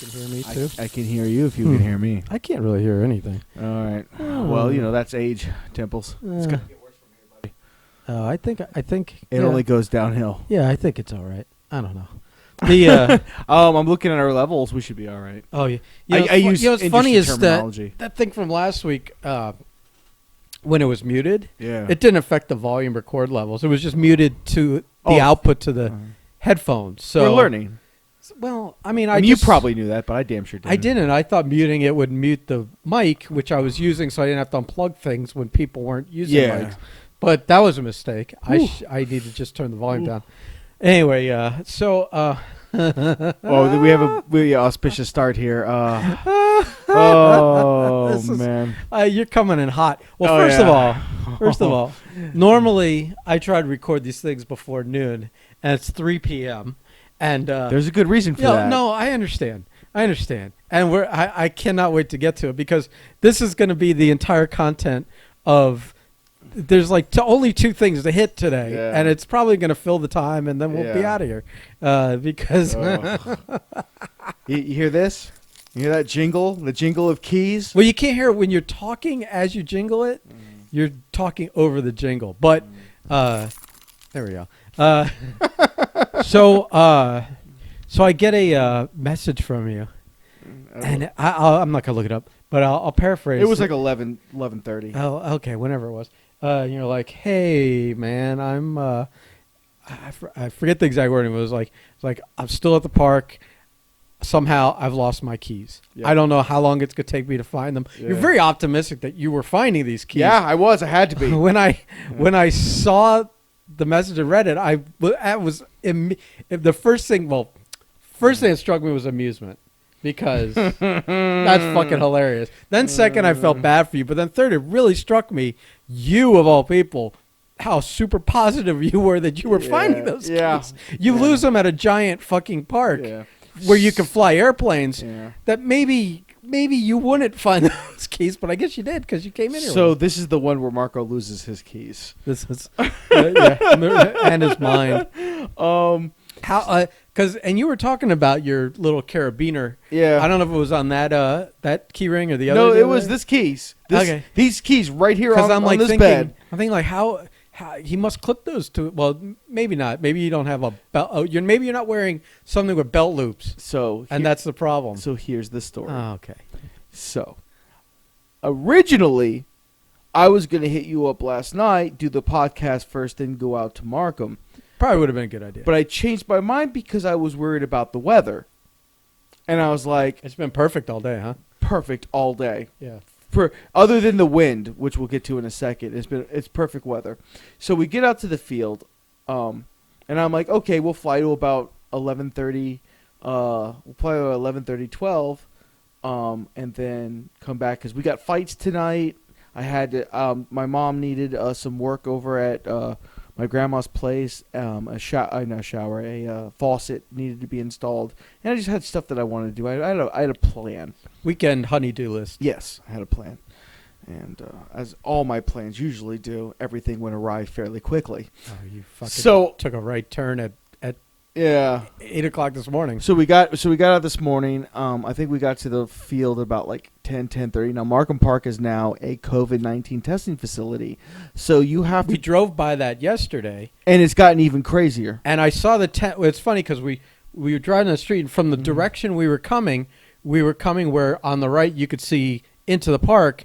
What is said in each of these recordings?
can hear me too. I can hear you if you can hear me. I can't really hear anything. All right. Well, that's age, Temples. It's gonna get worse from here, buddy. I think It only goes downhill. Yeah, I think it's all right. I don't know. The I'm looking at our levels. We should be all right. oh yeah. I use what's funny is terminology. that thing from last week when it was muted. Yeah. It didn't affect the volume record levels. It was just muted to the output to the headphones. So we're learning. Well, I mean, you probably knew that, but I damn sure didn't. I didn't. I thought muting it would mute the mic, which I was using, so I didn't have to unplug things when people weren't using mics. But that was a mistake. I need to just turn the volume down. Anyway, so. Oh, we have a really auspicious start here. Oh man, you're coming in hot. Well, first of all, normally I try to record these things before noon, and it's 3 p.m. And there's a good reason for that. No, I understand. And I cannot wait to get to it because this is going to be the entire content of. There's only two things to hit today, and it's probably going to fill the time, and then we'll be out of here because. You hear this? You hear that jingle? The jingle of keys? Well, you can't hear it when you're talking as you jingle it. You're talking over the jingle, but there we go. So I get a message from you, and I'm not gonna look it up, but I'll paraphrase. It was like 11:30. Oh, okay, whenever it was. You're like, hey man, I forget the exact wording. It was like I'm still at the park. Somehow I've lost my keys. Yep. I don't know how long it's gonna take me to find them. Yeah. You're very optimistic that you were finding these keys. Yeah, I was. I had to be. when I saw the message and read it, the first thing that struck me was amusement because that's fucking hilarious. Then second, I felt bad for you, but then third, it really struck me, you of all people, how super positive you were that you were finding those keys. You lose them at a giant fucking park where you can fly airplanes. Yeah. That maybe you wouldn't find those keys, but I guess you did because you came in here. So this is the one where Marco loses his keys. This is and his mind. And you were talking about your little carabiner. Yeah. I don't know if it was on that key ring or the other. No, it was this keys. These keys right here on this bed. I'm thinking how he must clip those to. Well, maybe not. Maybe you don't have a belt. Maybe you're not wearing something with belt loops. And that's the problem. So here's the story. Oh, okay. So originally, I was going to hit you up last night, do the podcast first, then go out to Markham. Probably would have been a good idea. But I changed my mind because I was worried about the weather. And I was like... It's been perfect all day, huh? Perfect all day. Yeah. Other than the wind, which we'll get to in a second, it's perfect weather. So we get out to the field, and I'm like, okay, we'll fly to about 11:30. We'll fly to 11:30, 12, and then come back because we got fights tonight. I had to, my mom needed some work over at my grandma's place. A faucet needed to be installed, and I just had stuff that I wanted to do. I had a plan. Weekend honey-do list. Yes, I had a plan. And as all my plans usually do, everything went awry fairly quickly. Oh, you fucking took a right turn at 8 o'clock this morning. So we got out this morning. I think we got to the field about like 10:30. Now Markham Park is now a COVID-19 testing facility. So we drove by that yesterday, and it's gotten even crazier. And I saw the tent. It's funny because we were driving the street, and from the direction we were coming where on the right you could see into the park,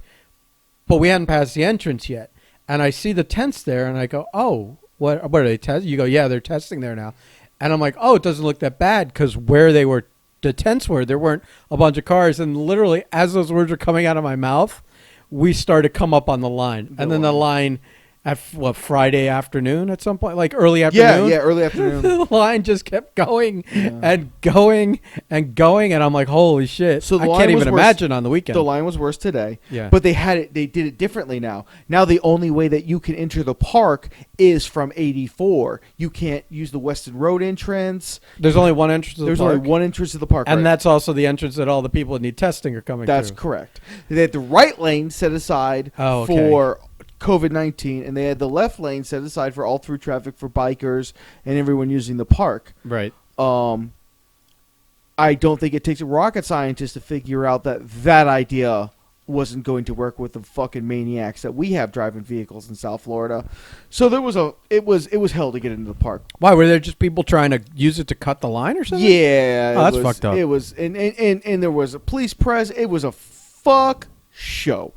but we hadn't passed the entrance yet. And I see the tents there, and I go, "Oh, what are they testing?" You go, "Yeah, they're testing there now." And I'm like, "Oh, it doesn't look that bad," because where the tents were, there weren't a bunch of cars. And literally, as those words were coming out of my mouth, we started to come up on the line. And then the line at Friday afternoon at some point, like early afternoon. Yeah, early afternoon. The line just kept going and going and going, and I'm like, holy shit! So I can't even imagine on the weekend. The line was worse today. Yeah, but they did it differently now. Now the only way that you can enter the park is from 84. You can't use the Weston Road entrance. There's only one entrance to the park. There's only one entrance to the park, and that's also the entrance that all the people that need testing are coming through. That's correct. They had the right lane set aside for COVID-19, and they had the left lane set aside for all through traffic for bikers and everyone using the park. Right. I I don't think it takes a rocket scientist to figure out that idea wasn't going to work with the fucking maniacs that we have driving vehicles in South Florida. So it was hell to get into the park. Why were there just people trying to use it to cut the line or something? Yeah, that's fucked up. It was, and there was a police press. It was a fuck show.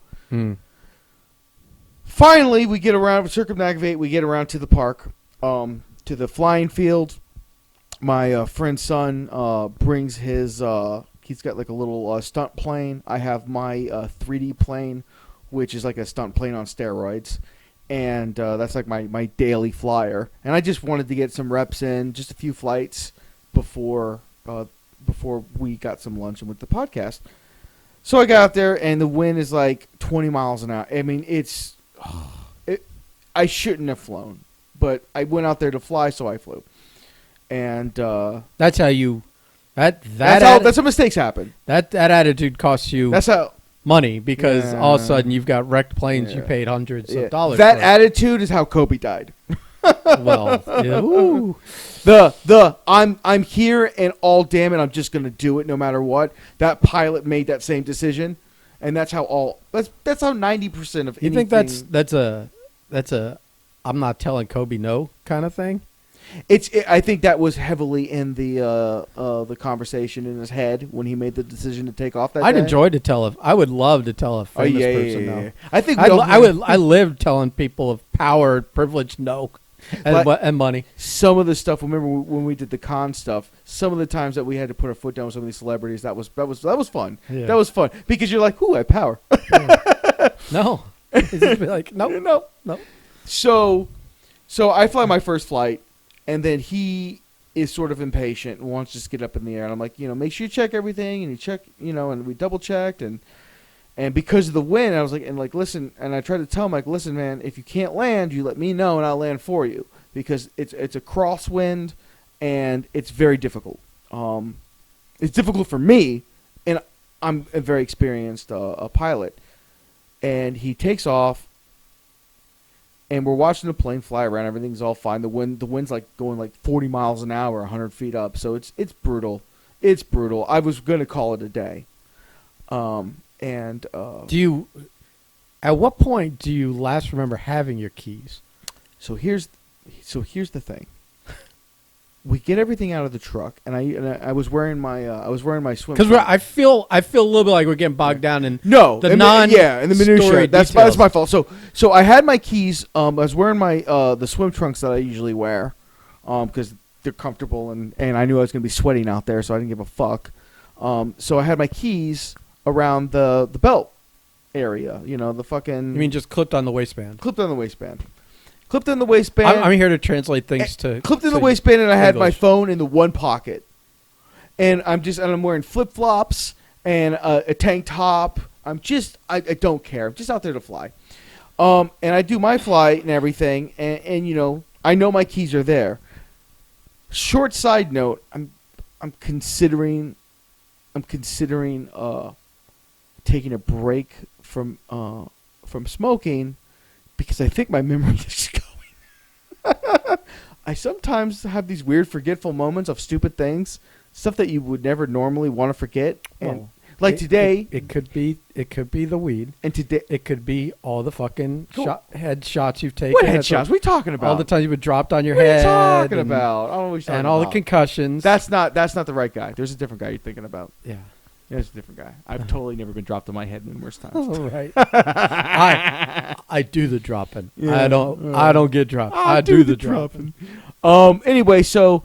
Finally, we get around, circumnavigate. We get around to the park, to the flying field. My friend's son brings his. He's got like a little stunt plane. I have my 3D plane, which is like a stunt plane on steroids. And that's like my daily flyer. And I just wanted to get some reps in, just a few flights before we got some lunch and with the podcast. So I got out there, and the wind is like 20 miles an hour. I mean, I shouldn't have flown. But I went out there to fly, so I flew. And that's how you... That's how mistakes happen. That attitude costs you money because all of a sudden you've got wrecked planes you paid hundreds of dollars That for. attitude is how Kobe died. Well, ooh. I'm here and damn it, I'm just gonna do it no matter what. That pilot made that same decision, and that's how 90% of you anything. think that's a I'm not telling Kobe no kind of thing? I think that was heavily in the conversation in his head when he made the decision to take off that I'd day. enjoy to tell I would love to tell a famous person no. I think I lived telling people of power, privilege, no, and money. Some of the stuff. Remember when we did the con stuff? Some of the times that we had to put our foot down with some of these celebrities. That was fun. Yeah. That was fun because you're like, ooh, I have power. No, it's just be like no. So I fly my first flight. And then he is sort of impatient and wants to just get up in the air. And I'm like, make sure you check everything. And you check, and we double checked. And because of the wind, I was like, listen. And I tried to tell him, like, listen, man, if you can't land, you let me know and I'll land for you. Because it's a crosswind and it's very difficult. It's difficult for me. And I'm a very experienced a pilot. And he takes off. And we're watching the plane fly around. Everything's all fine. The wind's like going like 40 miles an hour, 100 feet up. So it's brutal. It's brutal. I was gonna call it a day. At what point do you last remember having your keys? So here's the thing. We get everything out of the truck, and I was wearing my swim. Because I feel a little bit like we're getting bogged down in in the minutia. That's my fault. So I had my keys. I was wearing my the swim trunks that I usually wear, because they're comfortable, and I knew I was gonna be sweating out there, so I didn't give a fuck. So I had my keys around the belt area. The fucking. You mean just clipped on the waistband? Clipped on the waistband. Clipped in the waistband. I'm here to translate things to... Clipped in the waistband, and I had my phone in the one pocket. And I'm wearing flip-flops and a tank top. I don't care. I'm just out there to fly. And I do my flight and everything, and I know my keys are there. Short side note, I'm considering taking a break from smoking because I think my memory is going. I sometimes have these weird forgetful moments of stupid things, stuff that you would never normally want to forget. And today, it could be the weed, and today it could be all the fucking headshots you've taken. What headshots? What are we talking about? All the times you've been dropped on your head. What are you talking about? I don't know what you're talking and all about. the concussions. That's not the right guy. There's a different guy you're thinking about. Yeah. There's a different guy. I've totally never been dropped on my head numerous times. Oh, right. I do the dropping. Yeah. I don't get dropped. I do the dropping. Anyway, so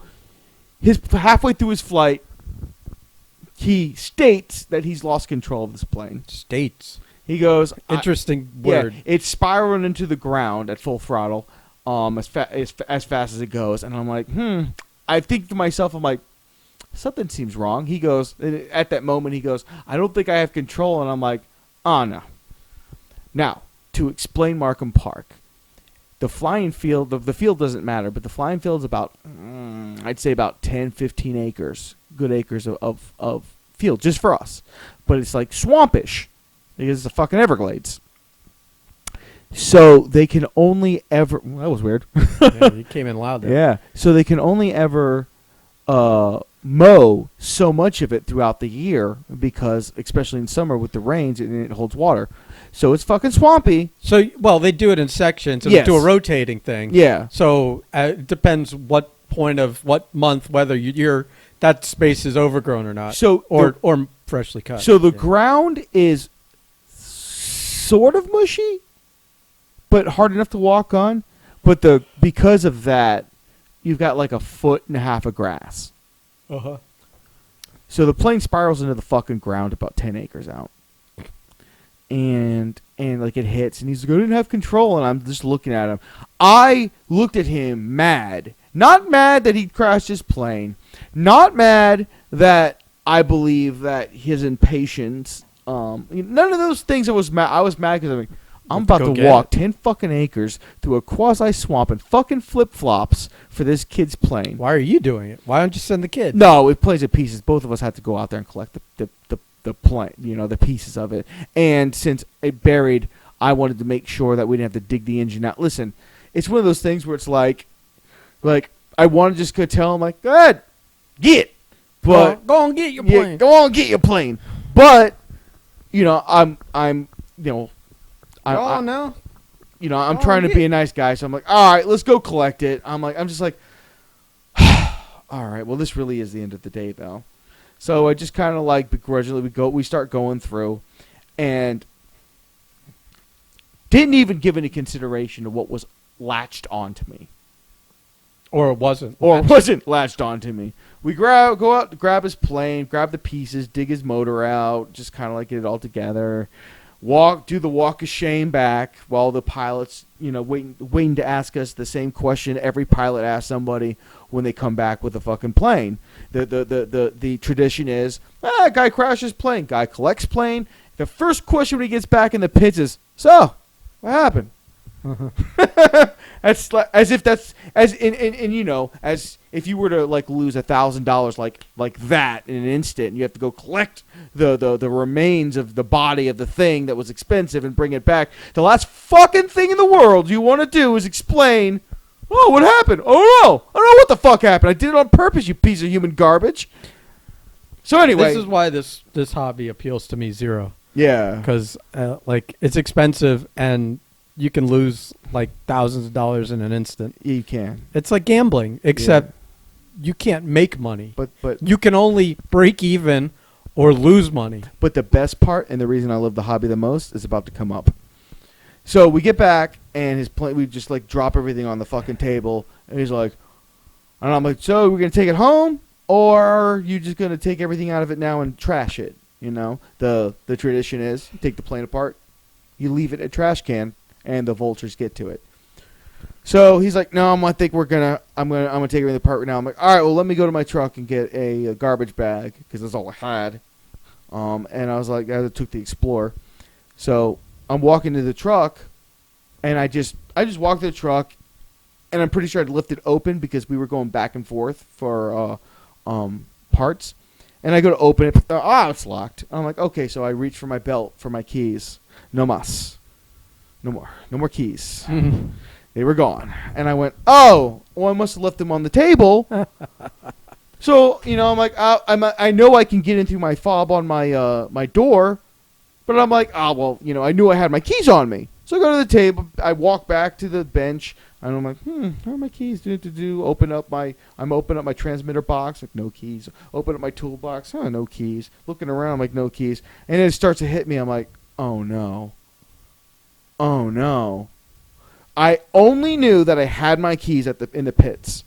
halfway through his flight, he states that he's lost control of this plane. States. He goes, interesting word. Yeah, it's spiraling into the ground at full throttle, as fast as it goes. And I'm like, I think to myself, I'm like, something seems wrong. He goes, at that moment, he goes, I don't think I have control. And I'm like, oh, no. Now, to explain Markham Park, the flying field, the field doesn't matter, but the flying field is about, I'd say about 10, 15 acres, good acres of field, just for us. But it's like swampish, because it's the fucking Everglades. So they can only ever, that was weird. Yeah, you came in loud there. Yeah. So they can only ever mow so much of it throughout the year because, especially in summer with the rains, it holds water. So it's fucking swampy. So, well, they do it in sections and Yes. do a rotating thing. Yeah. So it depends what point of what month, whether that space is overgrown or not. So or freshly cut. So the ground is sort of mushy, but hard enough to walk on. But because of that, you've got like a foot and a half of grass. Uh-huh. So the plane spirals into the fucking ground about 10 acres out. And like it hits, and he's like, I didn't have control, and I'm just looking at him. I looked at him mad. Not mad that he crashed his plane. Not mad that I believe that his impatience. None of those things. I was mad because I'm about to walk 10 fucking acres through a quasi swamp and fucking flip flops for this kid's plane. Why are you doing it? Why don't you send the kid? No, it plays in pieces. Both of us had to go out there and collect the plane, the pieces of it. And since it buried, I wanted to make sure that we didn't have to dig the engine out. Listen, it's one of those things where it's like I want to just go tell him like, go ahead, get, but go on, get your plane. Yeah, go on, get your plane. But I'm now. I'm trying to be a nice guy, so I'm like, all right, let's go collect it. I'm just like, all right, well, this really is the end of the day, though. So I just kind of like begrudgingly we start going through, and didn't even give any consideration to what was latched onto me. Or it wasn't. Or it wasn't latched onto me. We go out, grab his plane, grab the pieces, dig his motor out, just kind of like get it all together. Do the walk of shame back while the pilot's, waiting to ask us the same question every pilot asks somebody when they come back with a fucking plane. The tradition is, guy crashes plane, guy collects plane. The first question when he gets back in the pits is, so, what happened? That's like, as if you were to like lose $1,000 like that in an instant, and you have to go collect the remains of the body of the thing that was expensive and bring it back. The last fucking thing in the world you want to do is explain, oh, what happened? Oh no, I don't know what the fuck happened. I did it on purpose, you piece of human garbage. So anyway, this is why this hobby appeals to me zero. Yeah, because it's expensive and you can lose like thousands of dollars in an instant. You can. It's like gambling, except you can't make money. But you can only break even or lose money. But the best part, and the reason I love the hobby the most, is about to come up. So we get back, and his plane, we just like drop everything on the fucking table, and he's like, and I'm like, so we're gonna take it home, or are you just gonna take everything out of it now and trash it? The tradition is you take the plane apart, you leave it in a trash can, and the vultures get to it. So he's like, no, I'm gonna take everything apart right now. I'm like, all right, well, let me go to my truck and get a garbage bag because that's all I had. And I was like, I took the Explorer. So I'm walking to the truck, and I just walked to the truck, and I'm pretty sure I'd left it open because we were going back and forth for parts. And I go to open it, it's locked. I'm like, okay, so I reach for my belt for my keys. No mas. No more keys. Mm-hmm. They were gone. And I went, oh, well, I must have left them on the table. So, I'm like, I know I can get in through my fob on my door, but I'm like, well, I knew I had my keys on me. So I go to the table, I walk back to the bench, and I'm like, where are my keys? Open up my transmitter box, like no keys. Open up my toolbox, no keys. Looking around, I'm like, no keys. And then it starts to hit me, I'm like, oh no. Oh no. I only knew that I had my keys in the pits.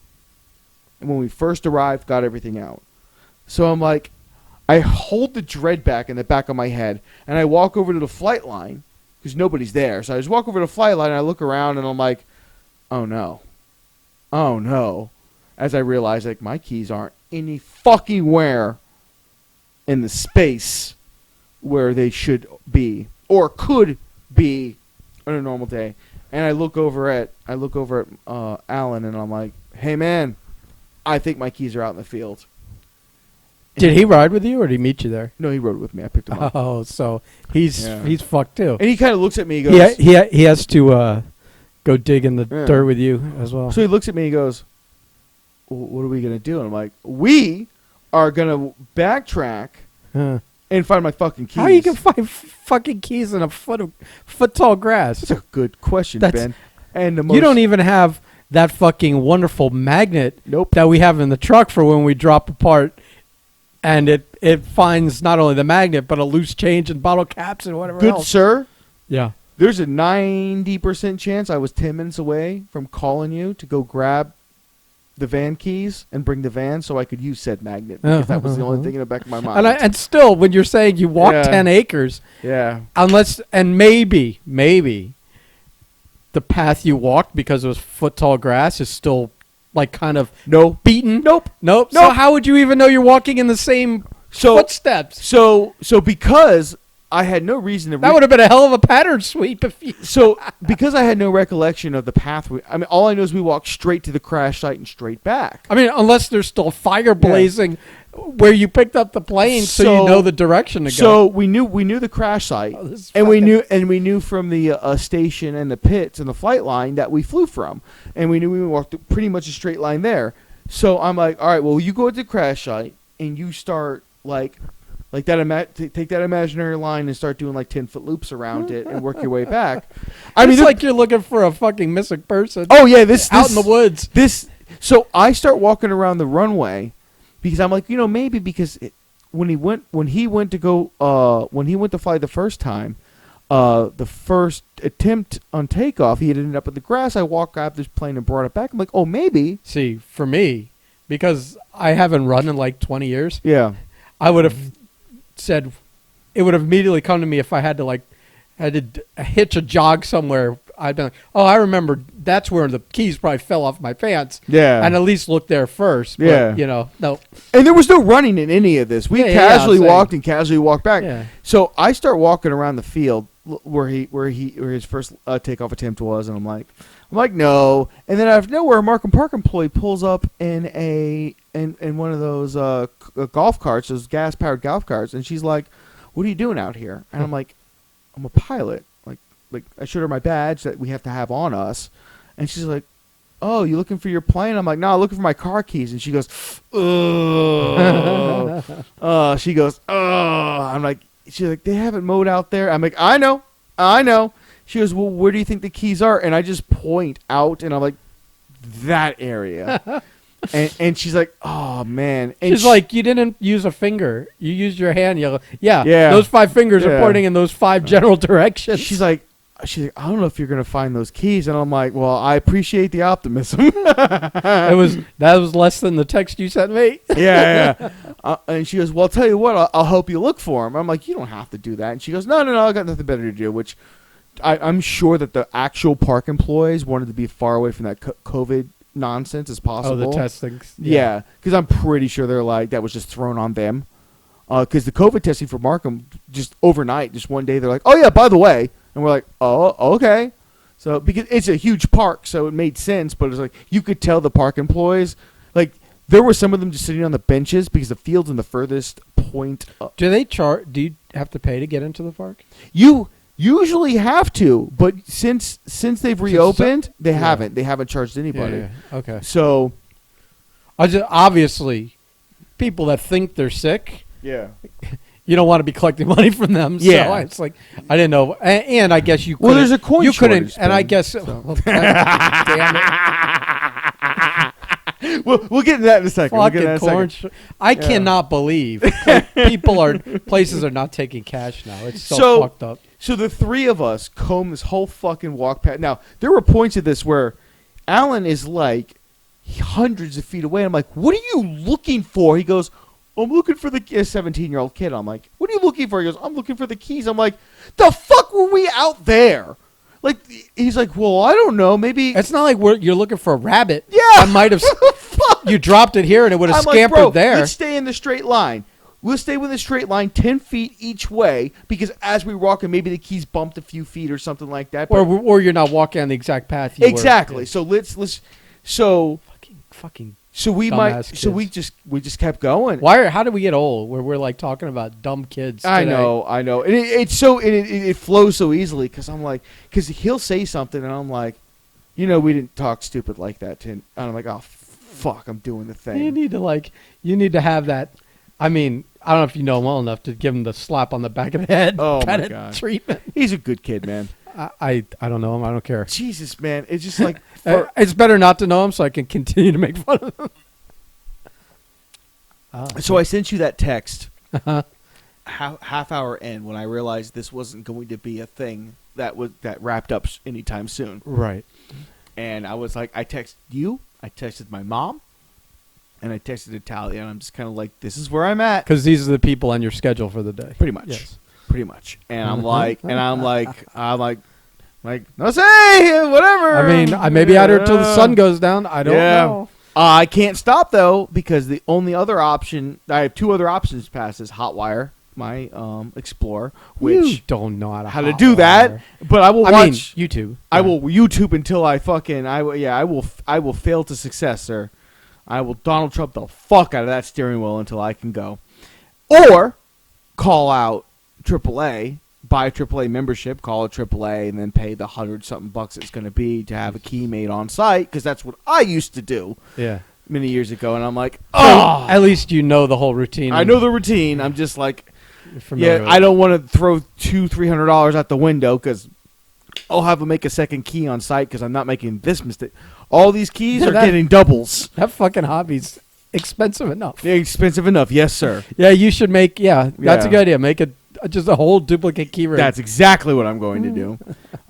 And when we first arrived, got everything out. So I'm like, I hold the dread back in the back of my head, and I walk over to the flight line, because nobody's there. So I just walk over to the flight line, and I look around, and I'm like, oh no. Oh no. As I realize, like, my keys aren't any fucking where in the space where they should be, or could be on a normal day. And I look over at Alan, and I'm like, hey man, I think my keys are out in the field. Did he ride with you, or did he meet you there? No, he rode with me. I picked him up. Oh, so he's fucked too. And he kind of looks at me. He goes, he has to go dig in the dirt with you as well. So he looks at me. He goes, what are we gonna do? And I'm like, we are gonna backtrack Huh. and find my fucking keys. How you can find fucking keys in a foot tall grass? That's a good question, That's- Ben. And the most You don't even have that fucking wonderful magnet Nope. that we have in the truck for when we drop apart, and it finds not only the magnet but a loose change and bottle caps and whatever Good else. sir. Yeah. There's a 90% chance I was 10 minutes away from calling you to go grab the van keys and bring the van so I could use said magnet because that was the only thing in the back of my mind. And still, when you're saying you walk Yeah. 10 acres, yeah. unless and maybe the path you walked because it was foot tall grass is still like kind of No. beaten. Nope. Nope. So Nope. how would you even know you're walking in the same So footsteps? so because I had no reason to That would have been a hell of a pattern sweep if you. So because I had no recollection of the pathway, I mean, all I know is we walked straight to the crash site and straight back. I mean, unless there's still fire blazing where you picked up the plane, so you know the direction to go. So we knew the crash site, Oh, this is and we fucking- knew from the station and the pits and the flight line that we flew from, and we knew we walked pretty much a straight line there. So I'm like, all right, well, you go to the crash site and you start like that. Take that imaginary line and start doing like 10-foot loops around it and work your way back. I mean, it's like you're looking for a fucking missing person. oh yeah, this out in the woods. So I start walking around the runway because I'm like, maybe because when he went to fly the first time, the first attempt on takeoff, he had ended up at the grass. I walked out this plane and brought it back. I'm like, oh, maybe. See, for me, because I haven't run in like 20 years, Yeah. I would have said it would have immediately come to me if I had to hitch a jog somewhere. I'd been like, oh, I remember that's where the keys probably fell off my pants. Yeah. And at least look there first. But, Yeah. no. And there was no running in any of this. We casually I'm saying. walked and casually walked back. Yeah. So I start walking around the field where his first takeoff attempt was, and I'm like, no. And then out of nowhere, a Markham Park employee pulls up in one of those golf carts, those gas powered golf carts, and she's like, "What are you doing out here?" And I'm like, "I'm a pilot." Like I showed her my badge that we have to have on us, and she's like, "Oh, you looking for your plane?" I'm like, "No, looking for my car keys." And she goes, "Oh." She goes, "Oh." I'm like, she's like, "They haven't mowed out there." I'm like, "I know." She goes, "Well, where do you think the keys are?" And I just point out, and I'm like, "That area." and she's like, "Oh man." And She's like, you didn't use a finger. You used your hand. You go, yeah. Yeah. Those 5 fingers are Yeah. pointing in those 5 general directions. she's like, "I don't know if you're gonna find those keys." And I'm like, "Well, I appreciate the optimism." that was less than the text you sent me. yeah. And she goes, "Well, I'll tell you what, I'll help you look for them." I'm like, "You don't have to do that." And she goes, No, I got nothing better to do," which I'm sure that the actual park employees wanted to be far away from that COVID nonsense as possible. Oh, the testing. Yeah, because I'm pretty sure they're like, that was just thrown on them. Because the COVID testing for Markham, just overnight, just one day, they're like, "Oh, yeah, by the way." And we're like, "Oh, okay." So, because it's a huge park, so it made sense, but it's like, you could tell the park employees, like, there were some of them just sitting on the benches because the field's in the furthest point. Do they charge? Do you have to pay to get into the park? You usually have to, but since they've reopened, they haven't. They haven't charged anybody. Yeah. Okay. So, Obviously, people that think they're sick, yeah. you don't want to be collecting money from them. Yeah. So it's like, I didn't know. And I guess you couldn't. Well, there's a coin You couldn't. shortage, And I Ben, guess. so. Well, damn it. We'll get into that in a second. We'll get into Fucking that in a corn. second. I cannot believe places are not taking cash now. It's so fucked up. So the three of us comb this whole fucking walk path. Now, there were points of this where Alan is like hundreds of feet away. I'm like, "What are you looking for?" He goes, "I'm looking for the 17-year-old kid." I'm like, "What are you looking for?" He goes, "I'm looking for the keys." I'm like, "The fuck were we out there?" Like, he's like, "Well, I don't know. Maybe." It's not like you're looking for a rabbit. Yeah. I might have. You dropped it here and it would have I'm like, scampered "Bro, there. let's stay in the straight line. We'll stay with the straight line 10 feet each way because as we walk, and maybe the keys bumped a few feet or something like that." But Or you're not walking on the exact path you exactly. were. So let's so Fucking. so we Dumbass might kids. so we just kept going. How did we get old? Where we're like talking about dumb kids. I today? know, and it's so it flows so easily because I'm like, because he'll say something and I'm like, we didn't talk stupid like that, and I'm like, "Oh fuck, I'm doing the thing." You need to have that I mean, I don't know if you know him well enough to give him the slap on the back of the head Oh, kind my of God. treatment. He's a good kid, man. I don't know him. I don't care. Jesus, man. It's just like... It's better not to know him so I can continue to make fun of him. So I sent you that text Uh-huh. half hour in when I realized this wasn't going to be a thing that wrapped up anytime soon. Right. And I was like, I texted you, I texted my mom, and I texted Natalia, and I'm just kind of like, this is where I'm at. Because these are the people on your schedule for the day. Pretty much. Yes. Pretty much. And I'm like, no say, whatever. I mean, I maybe out here till the sun goes down. I don't know. I can't stop, though, because the only other option, I have two other options past is Hotwire, my Explorer, which... You don't know how to do that, but I will watch... mean, YouTube. I will YouTube until I fucking... I will fail to success, sir. I will Donald Trump the fuck out of that steering wheel until I can go. Or call out AAA, buy a AAA membership, call it AAA, and then pay the $100-something it's going to be to have a key made on site, because that's what I used to do many years ago. And I'm like, oh! At least you know the whole routine. I know the routine. I'm just like, yeah, I don't want to throw $200-$300 out the window, because I'll have to make a second key on site because I'm not making this mistake. All these keys are getting doubles. That fucking hobby's expensive enough. They're expensive enough, yes, sir. Yeah, you should make. Yeah, that's a good idea. Make just a whole duplicate key ring. That's exactly what I'm going to do.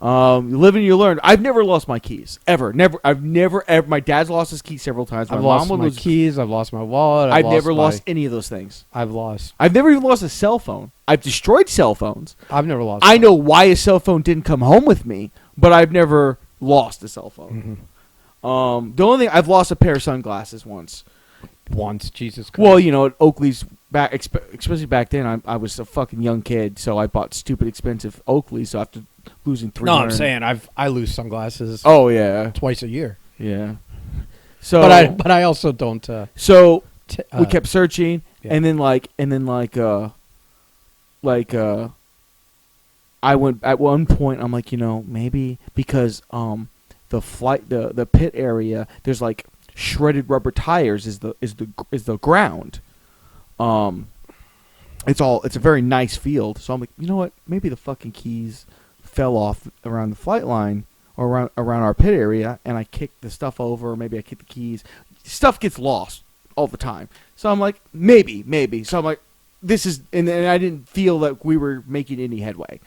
You live and you learn. I've never lost my keys ever. Never. I've never ever. My dad's lost his keys several times. I've lost my keys. I've lost my wallet. I've never lost any of those things. I've lost. I've never even lost a cell phone. I've destroyed cell phones. I've never lost. I know why a cell phone didn't come home with me, but I've never lost a cell phone. Mm-hmm. The only thing I've lost a pair of sunglasses once. Jesus Christ. Well, you know, at Oakley's back, especially back then, I was a fucking young kid, so I bought stupid expensive Oakleys. So after losing $300. No, I'm saying I lose sunglasses. Oh yeah, twice a year. Yeah. So, but I also don't. So we kept searching, yeah. and then I went at one point. I'm like, you know, maybe because the pit area, there's like shredded rubber tires is the ground. It's a very nice field. So I'm like, you know what? Maybe the fucking keys fell off around the flight line or around our pit area, and I kicked the stuff over. Or maybe I kicked the keys. Stuff gets lost all the time. So I'm like, maybe. So I'm like, this is, and I didn't feel that we were making any headway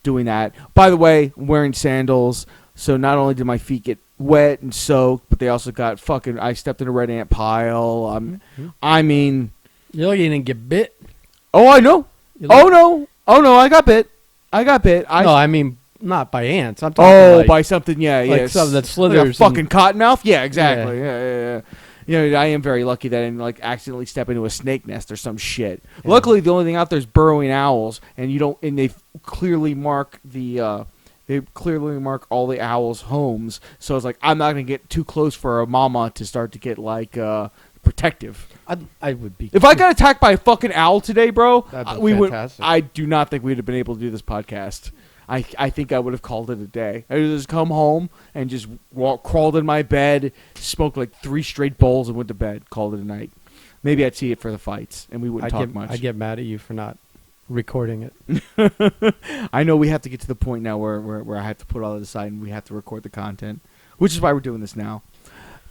doing that. By the way, I'm wearing sandals. So not only did my feet get wet and soaked, but they also got fucking... I stepped in a red ant pile. I mean... You didn't get bit? Oh, I know. Oh, no. I got bit. No, I mean, not by ants. I'm talking by something, like something that slithers. Like a fucking cottonmouth? Yeah, exactly. Yeah. You know, I am very lucky that I didn't accidentally step into a snake nest or some shit. Yeah. Luckily, the only thing out there is burrowing owls, and they clearly mark all the owls' homes. So it's like, I'm not going to get too close for a mama to start to get protective. I would be. If I got attacked by a fucking owl today, bro, fantastic. I do not think we'd have been able to do this podcast. I think I would have called it a day. I would just come home and just crawled in my bed, smoked like 3 straight bowls, and went to bed. Called it a night. Maybe I'd see it for the fights, and we wouldn't talk much. I get mad at you for not recording it. I know we have to get to the point now where I have to put all that aside and we have to record the content, which is why we're doing this now.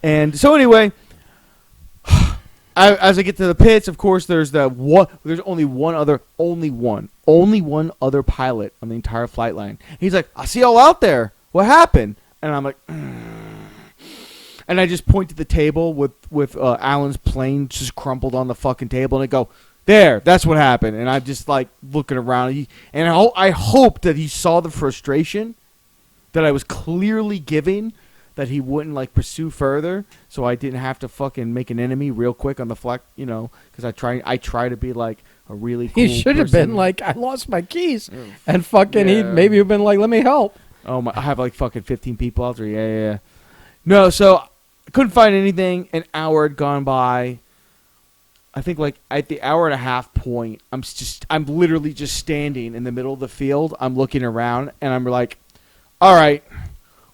And so anyway, as I get to the pits, of course, there's only one other pilot on the entire flight line. He's like, I see y'all out there. What happened? And I'm like, and I just point to the table with Alan's plane just crumpled on the fucking table, and I go, there, that's what happened. And I'm just like looking around, and I hope that he saw the frustration that I was clearly giving, that he wouldn't pursue further, so I didn't have to fucking make an enemy real quick on the flight, because I try to be like a really cool He should have been like, I lost my keys, and fucking he maybe have been like, let me help. Oh my! I have fucking 15 people out there. Yeah. No, so I couldn't find anything. An hour had gone by. I think at the hour and a half point, I'm literally just standing in the middle of the field. I'm looking around, and I'm like, all right,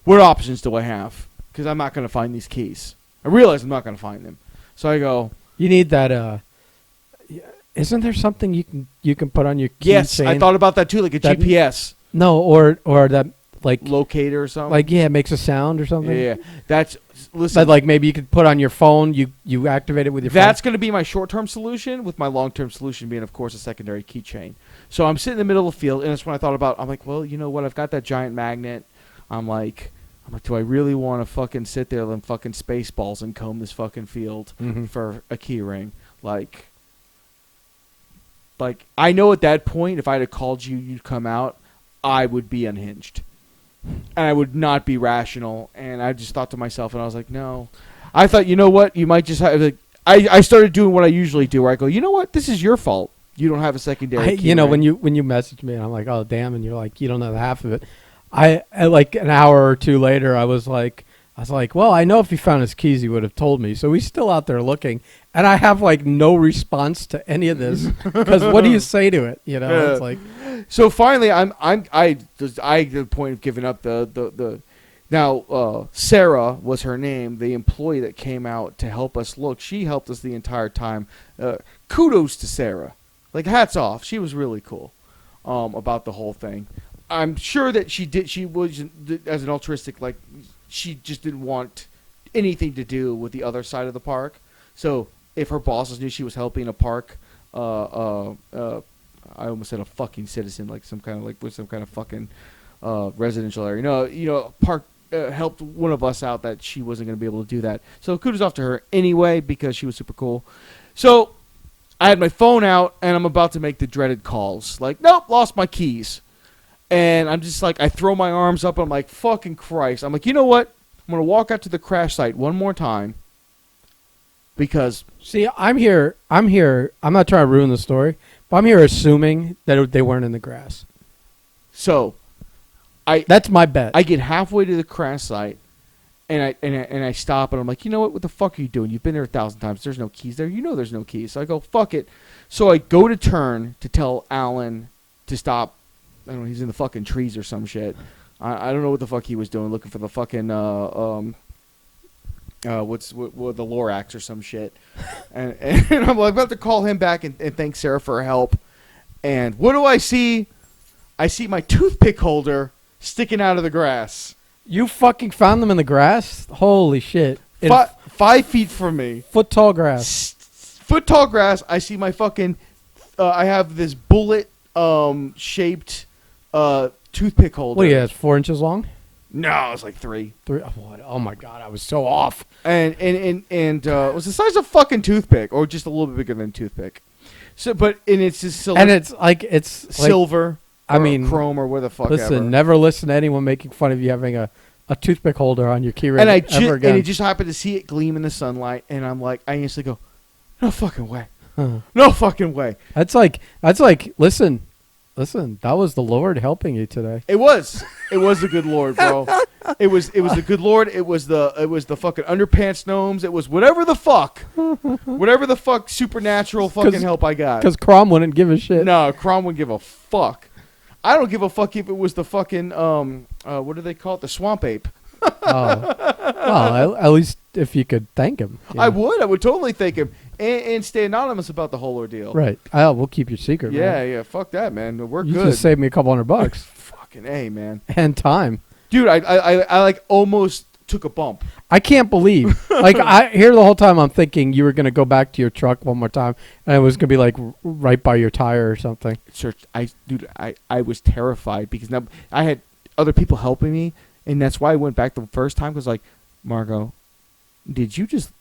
what options do I have? Because I'm not going to find these keys. I realize I'm not going to find them. So I go, you need that Isn't there something you can put on your keychain? Yes, I thought about that too, like a That- GPS No, or that like locator or something. it makes a sound or something. yeah, that's listen. But like maybe you could put on your phone. You activate it with your That's going to be my short-term solution, with my long-term solution being, of course, a secondary keychain. So I'm sitting in the middle of the field, and that's when I thought about. I'm like, well, you know what? I've got that giant magnet. I'm like, do I really want to fucking sit there and fucking space balls and comb this fucking field phone. for a key ring? Like, I know at that point, if I had called you, you'd come out, I would be unhinged. And I would not be rational. And I just thought to myself, and I was like, no. I thought, you know what? You might just have, like, I started doing what I usually do, where I go, you know what? This is your fault. You don't have a secondary key ring. When you message me, and I'm like, oh damn, and you're like, you don't know the half of it. I like an hour or two later, I was like, well, I know if he found his keys, he would have told me. So he's still out there looking, and I have like no response to any of this because what do you say to it? You know, Yeah. it's like, So finally, I at the point of giving up the. Now, Sarah was her name, the employee that came out to help us look. She helped us the entire time. Kudos to Sarah. Like, hats off. She was really cool about the whole thing. I'm sure that she did. She was, as an altruistic, like, she just didn't want anything to do with the other side of the park. So if her bosses knew she was helping a park, I almost said a fucking citizen, like some kind of fucking residential area. No, park helped one of us out that she wasn't going to be able to do that. So kudos off to her anyway, because she was super cool. So I had my phone out, and I'm about to make the dreaded calls. Like, nope, lost my keys. And I'm just like, I throw my arms up. I'm like, fucking Christ. I'm like, you know what? I'm going to walk out to the crash site one more time. Because, see, I'm here. I'm not trying to ruin the story, but I'm here assuming that they weren't in the grass. so That's my bet. I get halfway to the crash site, and I stop, and I'm like, you know what the fuck are you doing? You've been there 1,000 times. There's no keys there. You know there's no keys. So I go, fuck it. So I go to turn to tell Alan to stop. I don't know, he's in the fucking trees or some shit. I don't know what the fuck he was doing, looking for the fucking what the Lorax or some shit. and I'm like, about to call him back and thank Sarah for her help. And what do I see? I see my toothpick holder sticking out of the grass. You fucking found them in the grass? Holy shit! 5 feet from me. Foot tall grass. Foot tall grass. I see my fucking. I have this bullet shaped toothpick holder. What do you have? 4 inches long? No, it's like 3. Oh my god, I was so off. And it was the size of a fucking toothpick, or just a little bit bigger than a toothpick. So, but it's just silver. And it's like silver. I mean, chrome or where the fuck listen, ever. never listen to anyone making fun of you having a toothpick holder on your key ring And ever again. and I just happened to see it gleam in the sunlight, and I'm like, I instantly go, no fucking way, Huh. no fucking way. That's like listen, that was the Lord helping you today. It was the good Lord, bro. It was the good Lord. It was the fucking underpants gnomes. It was whatever the fuck supernatural fucking help I got. Because Crom wouldn't give a shit. No, Crom wouldn't give a fuck. I don't give a fuck if it was the fucking what do they call it? The swamp ape. Oh. Well, at least if you could thank him. I would totally thank him and stay anonymous about the whole ordeal. Right. We'll keep your secret. Man. Yeah. Fuck that, man. We're You good. just saved me a couple $100 Fucking A, man. and time. Dude, I like almost took a bump. I can't believe. Like I here the whole time I'm thinking you were gonna go back to your truck one more time, and it was gonna be like right by your tire or something. I was terrified because now I had other people helping me, and that's why I went back the first time. Because like, Margo, did you just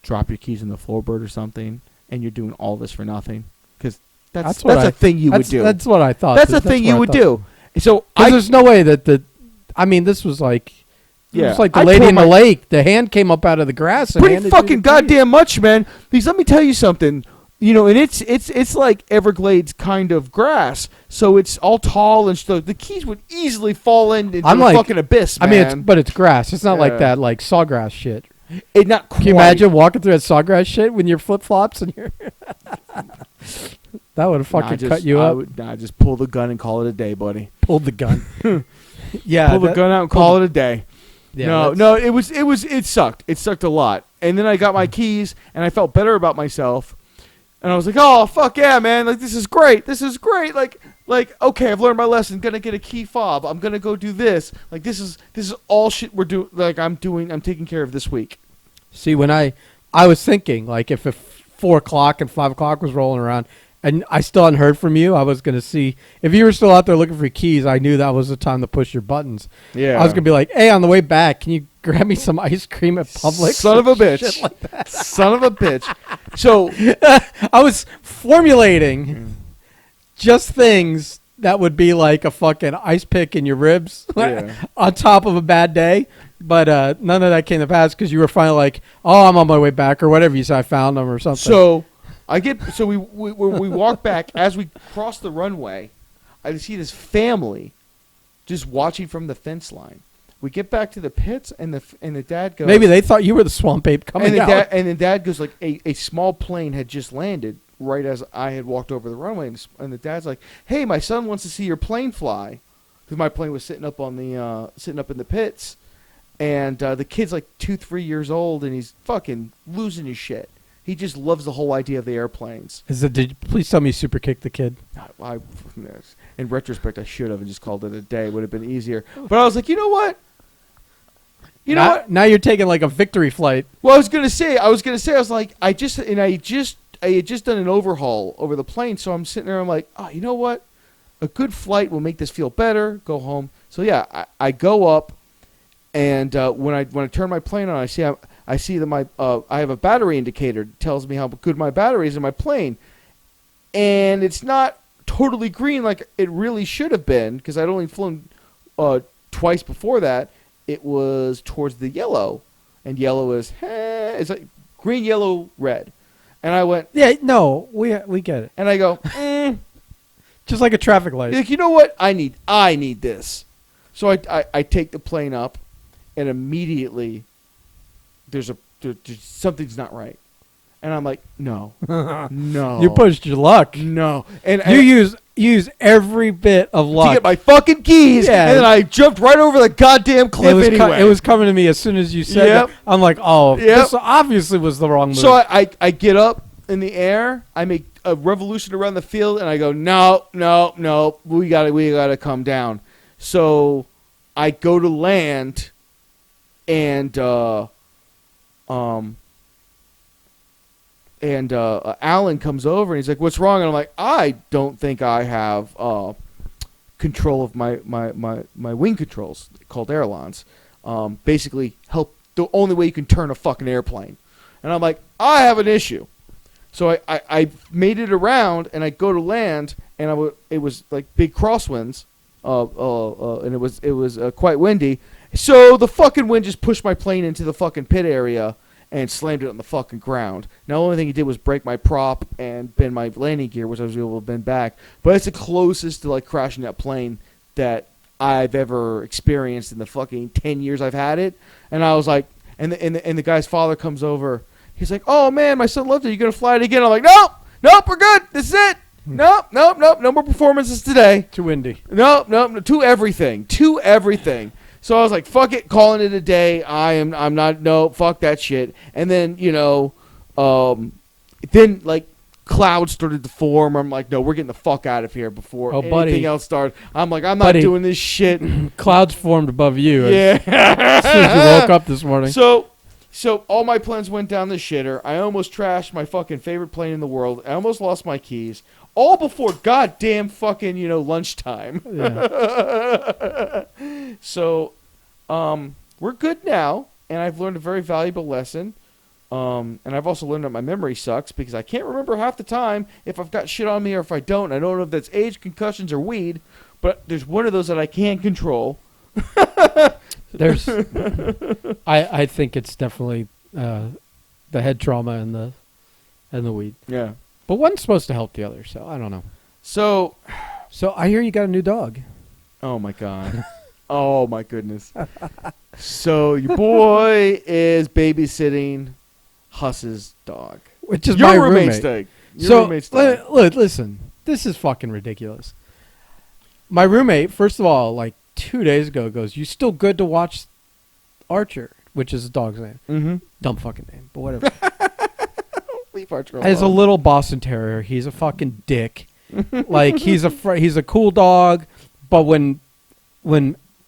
drop your keys in the floorboard or something, and you're doing all this for nothing? Because that's a thing you would do. That's what I thought. That's a thing you would do. So there's no way that I mean, this was like. Yeah. It was like the lady in the lake. The hand came up out of the grass. And pretty fucking goddamn much, man. Because let me tell you something. You know, and it's like Everglades kind of grass, so it's all tall and stuff. The keys would easily fall into the fucking abyss, man. I mean, but it's grass. It's not like that, like sawgrass shit. It not quite. Can you imagine walking through that sawgrass shit when you're flip flops and you're? That would have fucking cut you up. Just pull the gun and call it a day, buddy. Pulled the gun. Yeah, pull the gun out and call it a day. Yeah, no, it sucked. It sucked a lot. And then I got my keys, and I felt better about myself. And I was like, oh, fuck yeah, man. Like, this is great. This is great. Like, okay, I've learned my lesson. Gonna get a key fob. I'm gonna go do this. Like, this is all shit we're doing. Like, I'm taking care of this week. See, when I was thinking, like, if 4 o'clock and 5 o'clock was rolling around and I still hadn't heard from you, I was going to see. If you were still out there looking for keys, I knew that was the time to push your buttons. Yeah. I was going to be like, hey, on the way back, can you grab me some ice cream at Publix? Son of a bitch. Shit like that. Son of a bitch. So I was formulating just things that would be like a fucking ice pick in your ribs on top of a bad day. But none of that came to pass because you were finally like, oh, I'm on my way back or whatever you said. I found them or something. So we walk back. As we cross the runway, I see this family just watching from the fence line. We get back to the pits, and the dad goes. Maybe they thought you were the swamp ape coming out. And the dad goes like, a small plane had just landed right as I had walked over the runway, and the dad's like, hey, my son wants to see your plane fly, because my plane was sitting up in the pits, and the kid's like 2-3 years old, and he's fucking losing his shit. He just loves the whole idea of the airplanes. Please tell me you super kicked the kid. In retrospect, I should have and just called it a day. It would have been easier. But I was like, you know what? Now you're taking like a victory flight. Well, I was like, I had just done an overhaul over the plane, so I'm sitting there. I'm like, oh, you know what? A good flight will make this feel better. Go home. So yeah, I go up, and when I turn my plane on, I see that I have a battery indicator that tells me how good my battery is in my plane, and it's not totally green like it really should have been because I'd only flown twice before that. It was towards the yellow, and yellow is it's like green, yellow, red, and I went, yeah, no, we get it, and I go, just like a traffic light. Like, you know what? I need this, so I take the plane up, and immediately there's something's not right. And I'm like, no. You pushed your luck. No. And you use every bit of luck to get my fucking keys, and then I jumped right over the goddamn cliff anyway. It was coming to me as soon as you said that. I'm like, oh, this obviously was the wrong move. So I get up in the air, I make a revolution around the field, and I go, no, we gotta come down. So I go to land, and Alan comes over and he's like, "What's wrong?" And I'm like, "I don't think I have control of my wing controls called ailerons. Basically, help the only way you can turn a fucking airplane." And I'm like, "I have an issue." So I made it around and I go to land and it was like big crosswinds, and it was quite windy. So the fucking wind just pushed my plane into the fucking pit area and slammed it on the fucking ground. Now, the only thing it did was break my prop and bend my landing gear, which I was able to bend back. But it's the closest to like crashing that plane that I've ever experienced in the fucking 10 years I've had it. And I was like, and the guy's father comes over. He's like, "Oh man, my son loved it. You gonna fly it again?" I'm like, "Nope, we're good. This is it. Nope. No more performances today. Too windy. Nope. To everything. So I was like, fuck it, calling it a day. I'm not, no, fuck that shit. And then, then like clouds started to form. I'm like, no, we're getting the fuck out of here before anything else started. I'm like, I'm not doing this shit. Clouds formed above you. Yeah. As soon as you woke up this morning. So all my plans went down the shitter. I almost trashed my fucking favorite plane in the world. I almost lost my keys. All before goddamn fucking, lunchtime. Yeah. So, we're good now, and I've learned a very valuable lesson. And I've also learned that my memory sucks because I can't remember half the time if I've got shit on me or if I don't. I don't know if that's age, concussions, or weed, but there's one of those that I can't control. I think it's definitely the head trauma and the weed. Yeah. But one's supposed to help the other, so I don't know. So I hear you got a new dog. Oh my god. Oh my goodness. So your boy is babysitting Huss's dog, which is my roommate. Listen, this is fucking ridiculous. My roommate, first of all, like 2 days ago, goes, "You still good to watch Archer?" Which is the dog's name. Mm-hmm. Dumb fucking name, but whatever. Leave Archer alone. As a little Boston Terrier, he's a fucking dick. Like he's a cool dog, but when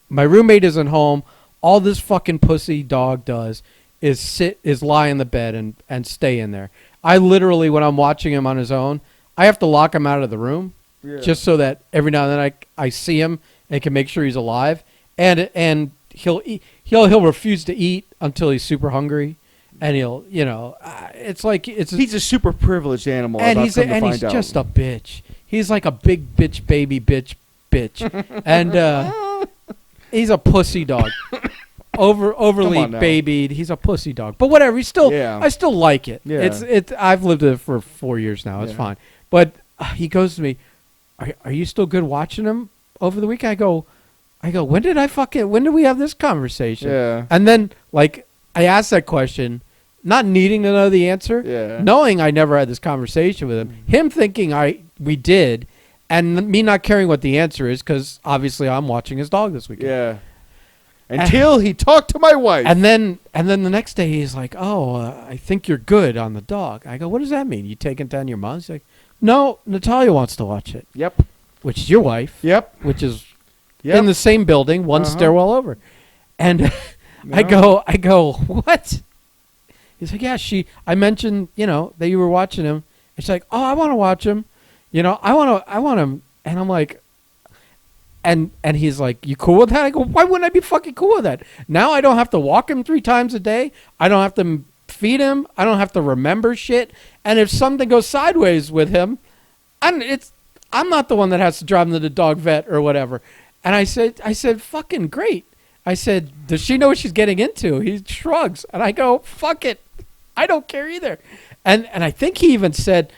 my roommate isn't home, all this fucking pussy dog does is lie in the bed and stay in there. I literally, when I'm watching him on his own, I have to lock him out of the room just so that every now and then I see him and can make sure he's alive. And he'll refuse to eat until he's super hungry, and it's like he's a super privileged animal, and he's just a bitch. He's like a big bitch baby bitch, and he's a pussy dog. Overly babied. He's a pussy dog. But whatever, I still like it. Yeah. I've lived it for 4 years now. It's fine. But he goes to me, are you still good watching him over the week? I go, when did we have this conversation? Yeah. And then like I asked that question, not needing to know the answer, knowing I never had this conversation with him thinking we did, and me not caring what the answer is because obviously I'm watching his dog this weekend. Yeah. Until he talked to my wife. And then the next day he's like, I think you're good on the dog. I go, what does that mean? You taking it down to your mom? He's like, no, Natalia wants to watch it. Yep. Which is your wife. Yep. Which is in the same building, one stairwell over. And I go, what? He's like, yeah, I mentioned, that you were watching him. And she's like, oh, I want to watch him. I want him. And I'm like, and he's like, you cool with that? I go, why wouldn't I be fucking cool with that? Now I don't have to walk him 3 times a day. I don't have to feed him. I don't have to remember shit. And if something goes sideways with him, I'm not the one that has to drive him to the dog vet or whatever. And I said, fucking great. I said, does she know what she's getting into? He shrugs. And I go, fuck it. I don't care either. And I think he even said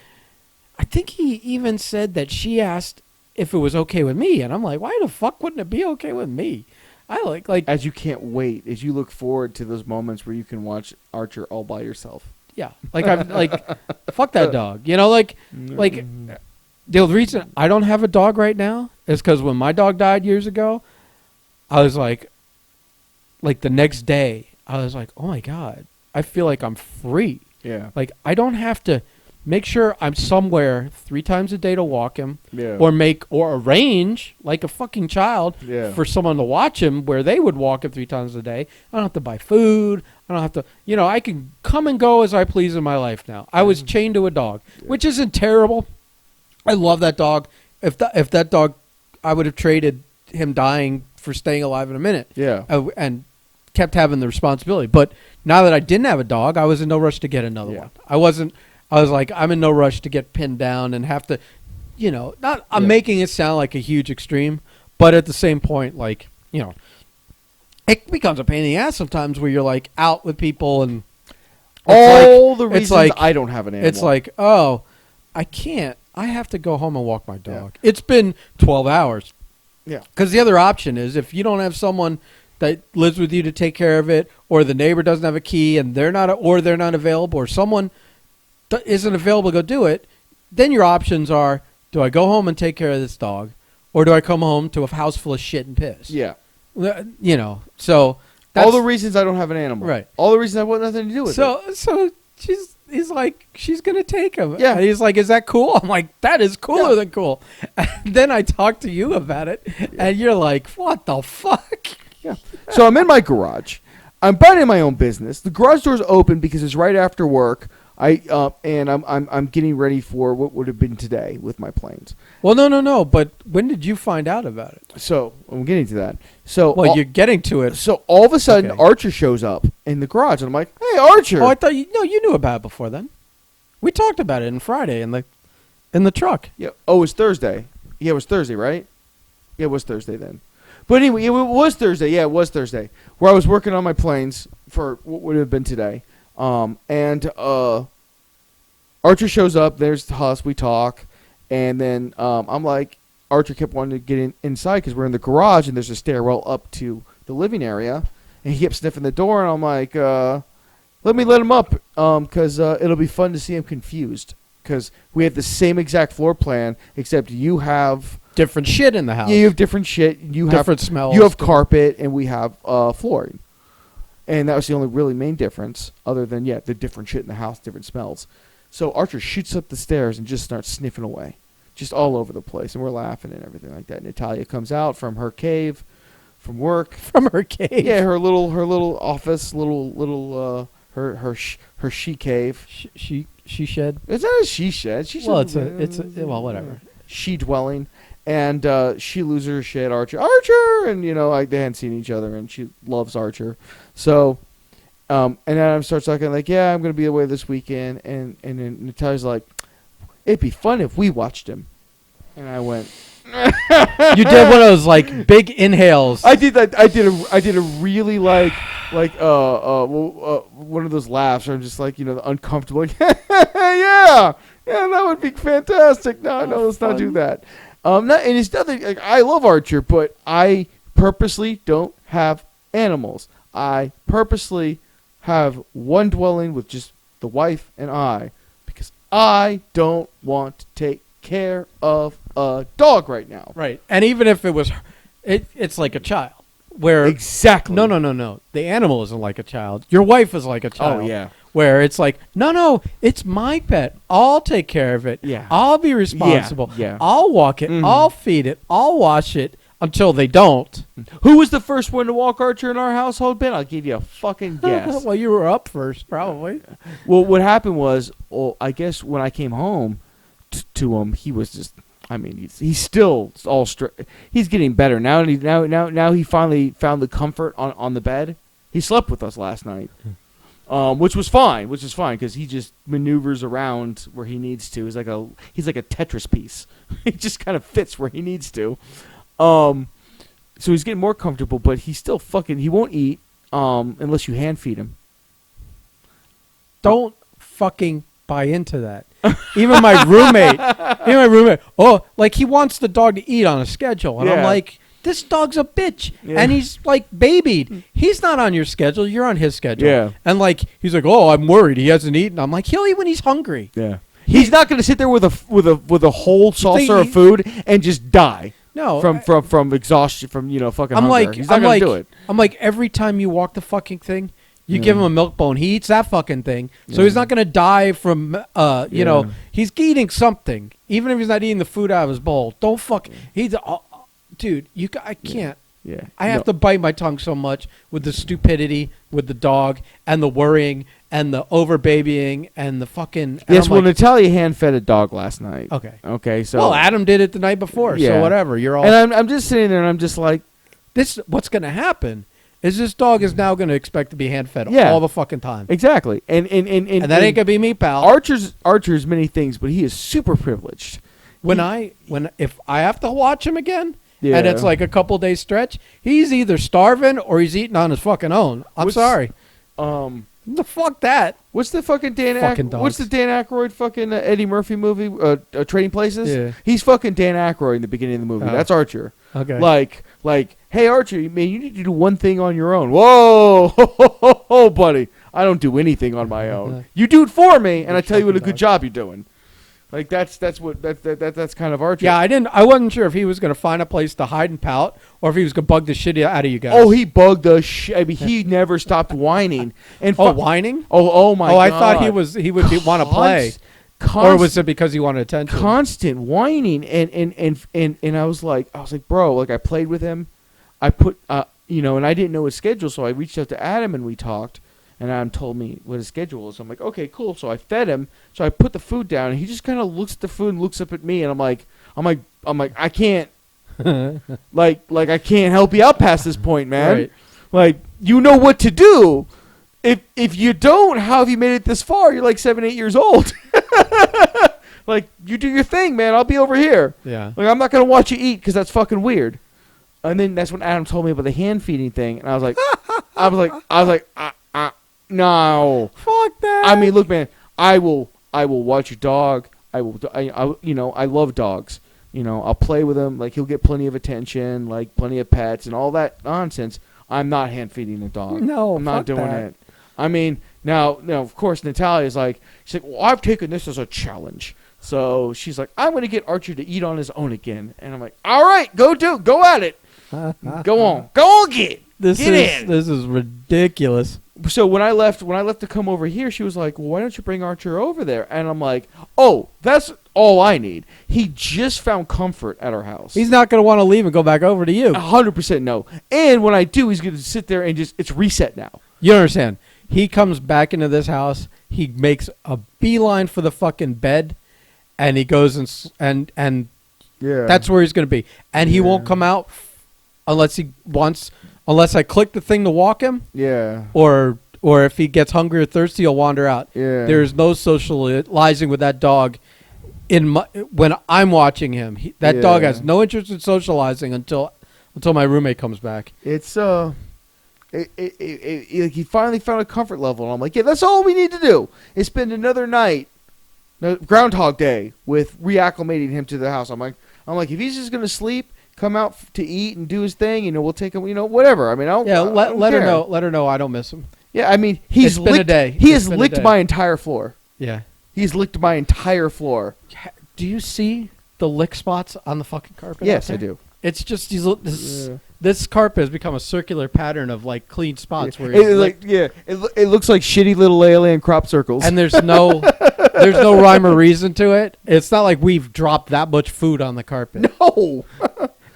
that she asked if it was okay with me. And I'm like, why the fuck wouldn't it be okay with me? I like as you can't wait, as you look forward to those moments where you can watch Archer all by yourself. Yeah. Like I'm like, fuck that dog. The reason I don't have a dog right now is because when my dog died years ago, I was like the next day, I was like, oh my God, I feel like I'm free. Yeah. Like I don't have to make sure I'm somewhere 3 times a day to walk him, or arrange like a fucking child for someone to watch him where they would walk him 3 times a day. I don't have to buy food. I don't have to, I can come and go as I please in my life now. I was chained to a dog, which isn't terrible. I love that dog. If that dog, I would have traded him dying for staying alive in a minute. Yeah. And kept having the responsibility. But now that I didn't have a dog, I was in no rush to get another one. I was like, I'm in no rush to get pinned down and have to, I'm making it sound like a huge extreme, but at the same point, like, it becomes a pain in the ass sometimes where you're like out with people and the reasons I don't have an animal. It's like, oh, I can't. I have to go home and walk my dog. Yeah. It's been 12 hours. Yeah. Because the other option is if you don't have someone that lives with you to take care of it, or the neighbor doesn't have a key and they're not available, or someone isn't available to go do it, then your options are, do I go home and take care of this dog, or do I come home to a house full of shit and piss? Yeah. So that's all the reasons I don't have an animal. Right. All the reasons I want nothing to do with it. So he's like, she's going to take him. Yeah. And he's like, is that cool? I'm like, that is cooler than cool. And then I talked to you about it, and you're like, what the fuck? Yeah. So I'm in my garage. I'm minding my own business. The garage door's open because it's right after work. I'm getting ready for what would have been today with my planes. Well, no. But when did you find out about it? So I'm getting to that. So you're getting to it. So all of a sudden, Archer shows up in the garage, and I'm like, "Hey, Archer!" Oh, I thought you knew about it before then. We talked about it on Friday in the truck. Yeah. Oh, it was Thursday. Yeah, it was Thursday, right? Yeah, it was Thursday then. But anyway, it was Thursday. Yeah, it was Thursday, where I was working on my planes for what would have been today. And Archer shows up. There's Huss. We talk, and then I'm like, Archer kept wanting to get inside because we're in the garage and there's a stairwell up to the living area, and he kept sniffing the door, and I'm like, let him up, because it'll be fun to see him confused, because we have the same exact floor plan except you have different shit in the house. Yeah, you have different shit. You have different smells. You have carpet, and we have flooring. And that was the only really main difference, other than, the different shit in the house, different smells. So Archer shoots up the stairs and just starts sniffing away, just all over the place, and we're laughing and everything like that. Natalia comes out from her cave, from work, From her cave. yeah, her little office, her she cave. She shed. It's not a she shed. She Well, shed. it's a well, whatever. She dwelling, and she loses her shit. Archer, and they hadn't seen each other, and she loves Archer. So, and Adam starts talking like, yeah, I'm gonna be away this weekend, and then Natalia's like, it'd be fun if we watched him, and I went. You did one of those like big inhales. I did that. I did a really like one of those laughs where I'm just like, uncomfortable. Like, yeah, that would be fantastic. No, let's not do that. And it's nothing. Like, I love Archer, but I purposely don't have animals. I purposely have one dwelling with just the wife and I, because I don't want to take care of a dog right now. Right. And even if it was, it's like a child. Where exactly. No. The animal isn't like a child. Your wife is like a child. Oh yeah. Where it's like, no, it's my pet. I'll take care of it. Yeah. I'll be responsible. Yeah. I'll walk it. Mhm. I'll feed it. I'll wash it until they don't. Who was the first one to walk Archer in our household, Ben? I'll give you a fucking guess. Well, you were up first, probably. Well, what happened was, I guess when I came home to him, he was just. I mean, he's still all he's getting better now. Now he finally found the comfort on the bed. He slept with us last night, which is fine because he just maneuvers around where he needs to. He's like a Tetris piece. He just kind of fits where he needs to. So he's getting more comfortable, but he's still he won't eat unless you hand feed him. Don't fucking buy into that. Even my roommate, oh, like he wants the dog to eat on a schedule. And I'm like, this dog's a bitch. Yeah. And he's like babied. He's not on your schedule. You're on his schedule. Yeah. And like, he's like, oh, I'm worried. He hasn't eaten. I'm like, he'll eat when he's hungry. Yeah. He's not going to sit there with a whole saucer of food and just die. No. From exhaustion, from, fucking hunger. Like, he's not going to do it. I'm like, every time you walk the fucking thing, you give him a milk bone. He eats that fucking thing. So he's not going to die from, he's eating something. Even if he's not eating the food out of his bowl. Don't dude, I can't. Yeah. I have to bite my tongue so much with the stupidity with the dog and the worrying and the over babying and the fucking. Yes, well, Natalia hand fed a dog last night. Okay. So. Well, Adam did it the night before. Yeah. So whatever. You're all. And I'm just sitting there and I'm just like, what's going to happen? Is this dog is now going to expect to be hand-fed all the fucking time. Exactly. And that ain't going to be me, pal. Archer's many things, but he is super privileged. If I have to watch him again, and it's like a couple days stretch, he's either starving or he's eating on his fucking own. I'm sorry. The fuck that. What's the fucking What's the Dan Aykroyd fucking Eddie Murphy movie, Trading Places? Yeah. He's fucking Dan Aykroyd in the beginning of the movie. That's Archer. Okay. Like, hey, Archer, man, you need to do one thing on your own. Whoa, buddy. I don't do anything on my own. You do it for me, and I tell you what a good job you're doing. Like, that's kind of Archer. Yeah, I wasn't sure if he was going to find a place to hide and pout or if he was going to bug the shit out of you guys. Oh, he bugged the shit. I mean, he never stopped whining. And whining? Oh my God. I thought he would want to play. Or was it because he wanted attention? Constant whining, and I was like, bro, like I played with him, I put, and I didn't know his schedule, so I reached out to Adam and we talked, and Adam told me what his schedule was. I'm like, okay, cool. So I fed him, so I put the food down, and he just kind of looks at the food and looks up at me, and I'm like, I can't, like I can't help you out past this point, man. Right. Like, you know what to do. If you don't, how have you made it this far? You're like 7, 8 years old. Like, you do your thing, man. I'll be over here. Yeah. Like, I'm not going to watch you eat because that's fucking weird. And then that's when Adam told me about the hand feeding thing. And I was like, no. Fuck that. I mean, look, man, I will watch your dog. I love dogs. I'll play with him. Like, he'll get plenty of attention, like plenty of pets and all that nonsense. I'm not hand feeding a dog. No, I'm not doing it. I mean, now, of course, Natalia's like, she's like, well, I've taken this as a challenge. So she's like, I'm going to get Archer to eat on his own again. And I'm like, all right, go at it. Go on, get in. This is ridiculous. So when I left to come over here, she was like, well, why don't you bring Archer over there? And I'm like, oh, that's all I need. He just found comfort at our house. He's not going to want to leave and go back over to you. 100% no. And when I do, he's going to sit there and it's reset now. You don't understand. He comes back into this house. He makes a beeline for the fucking bed, and he goes and Yeah. that's where he's going to be. And he won't come out unless I click the thing to walk him. Yeah. Or if he gets hungry or thirsty, he'll wander out. Yeah. There's no socializing with that dog. When I'm watching him, that dog has no interest in socializing until my roommate comes back. It's he finally found a comfort level, and I'm like, yeah, that's all we need to do is spend another night, Groundhog Day, with reacclimating him to the house. I'm like, if he's just gonna sleep, come out to eat and do his thing, we'll take him, whatever. I mean, let her know I don't miss him. Yeah, I mean, he's been a day. He has licked my entire floor. Yeah, he's licked my entire floor. Do you see the lick spots on the fucking carpet? Yes, I do. It's just this carpet has become a circular pattern of like clean spots where it looks like shitty little alien crop circles. And there's no rhyme or reason to it. It's not like we've dropped that much food on the carpet. No.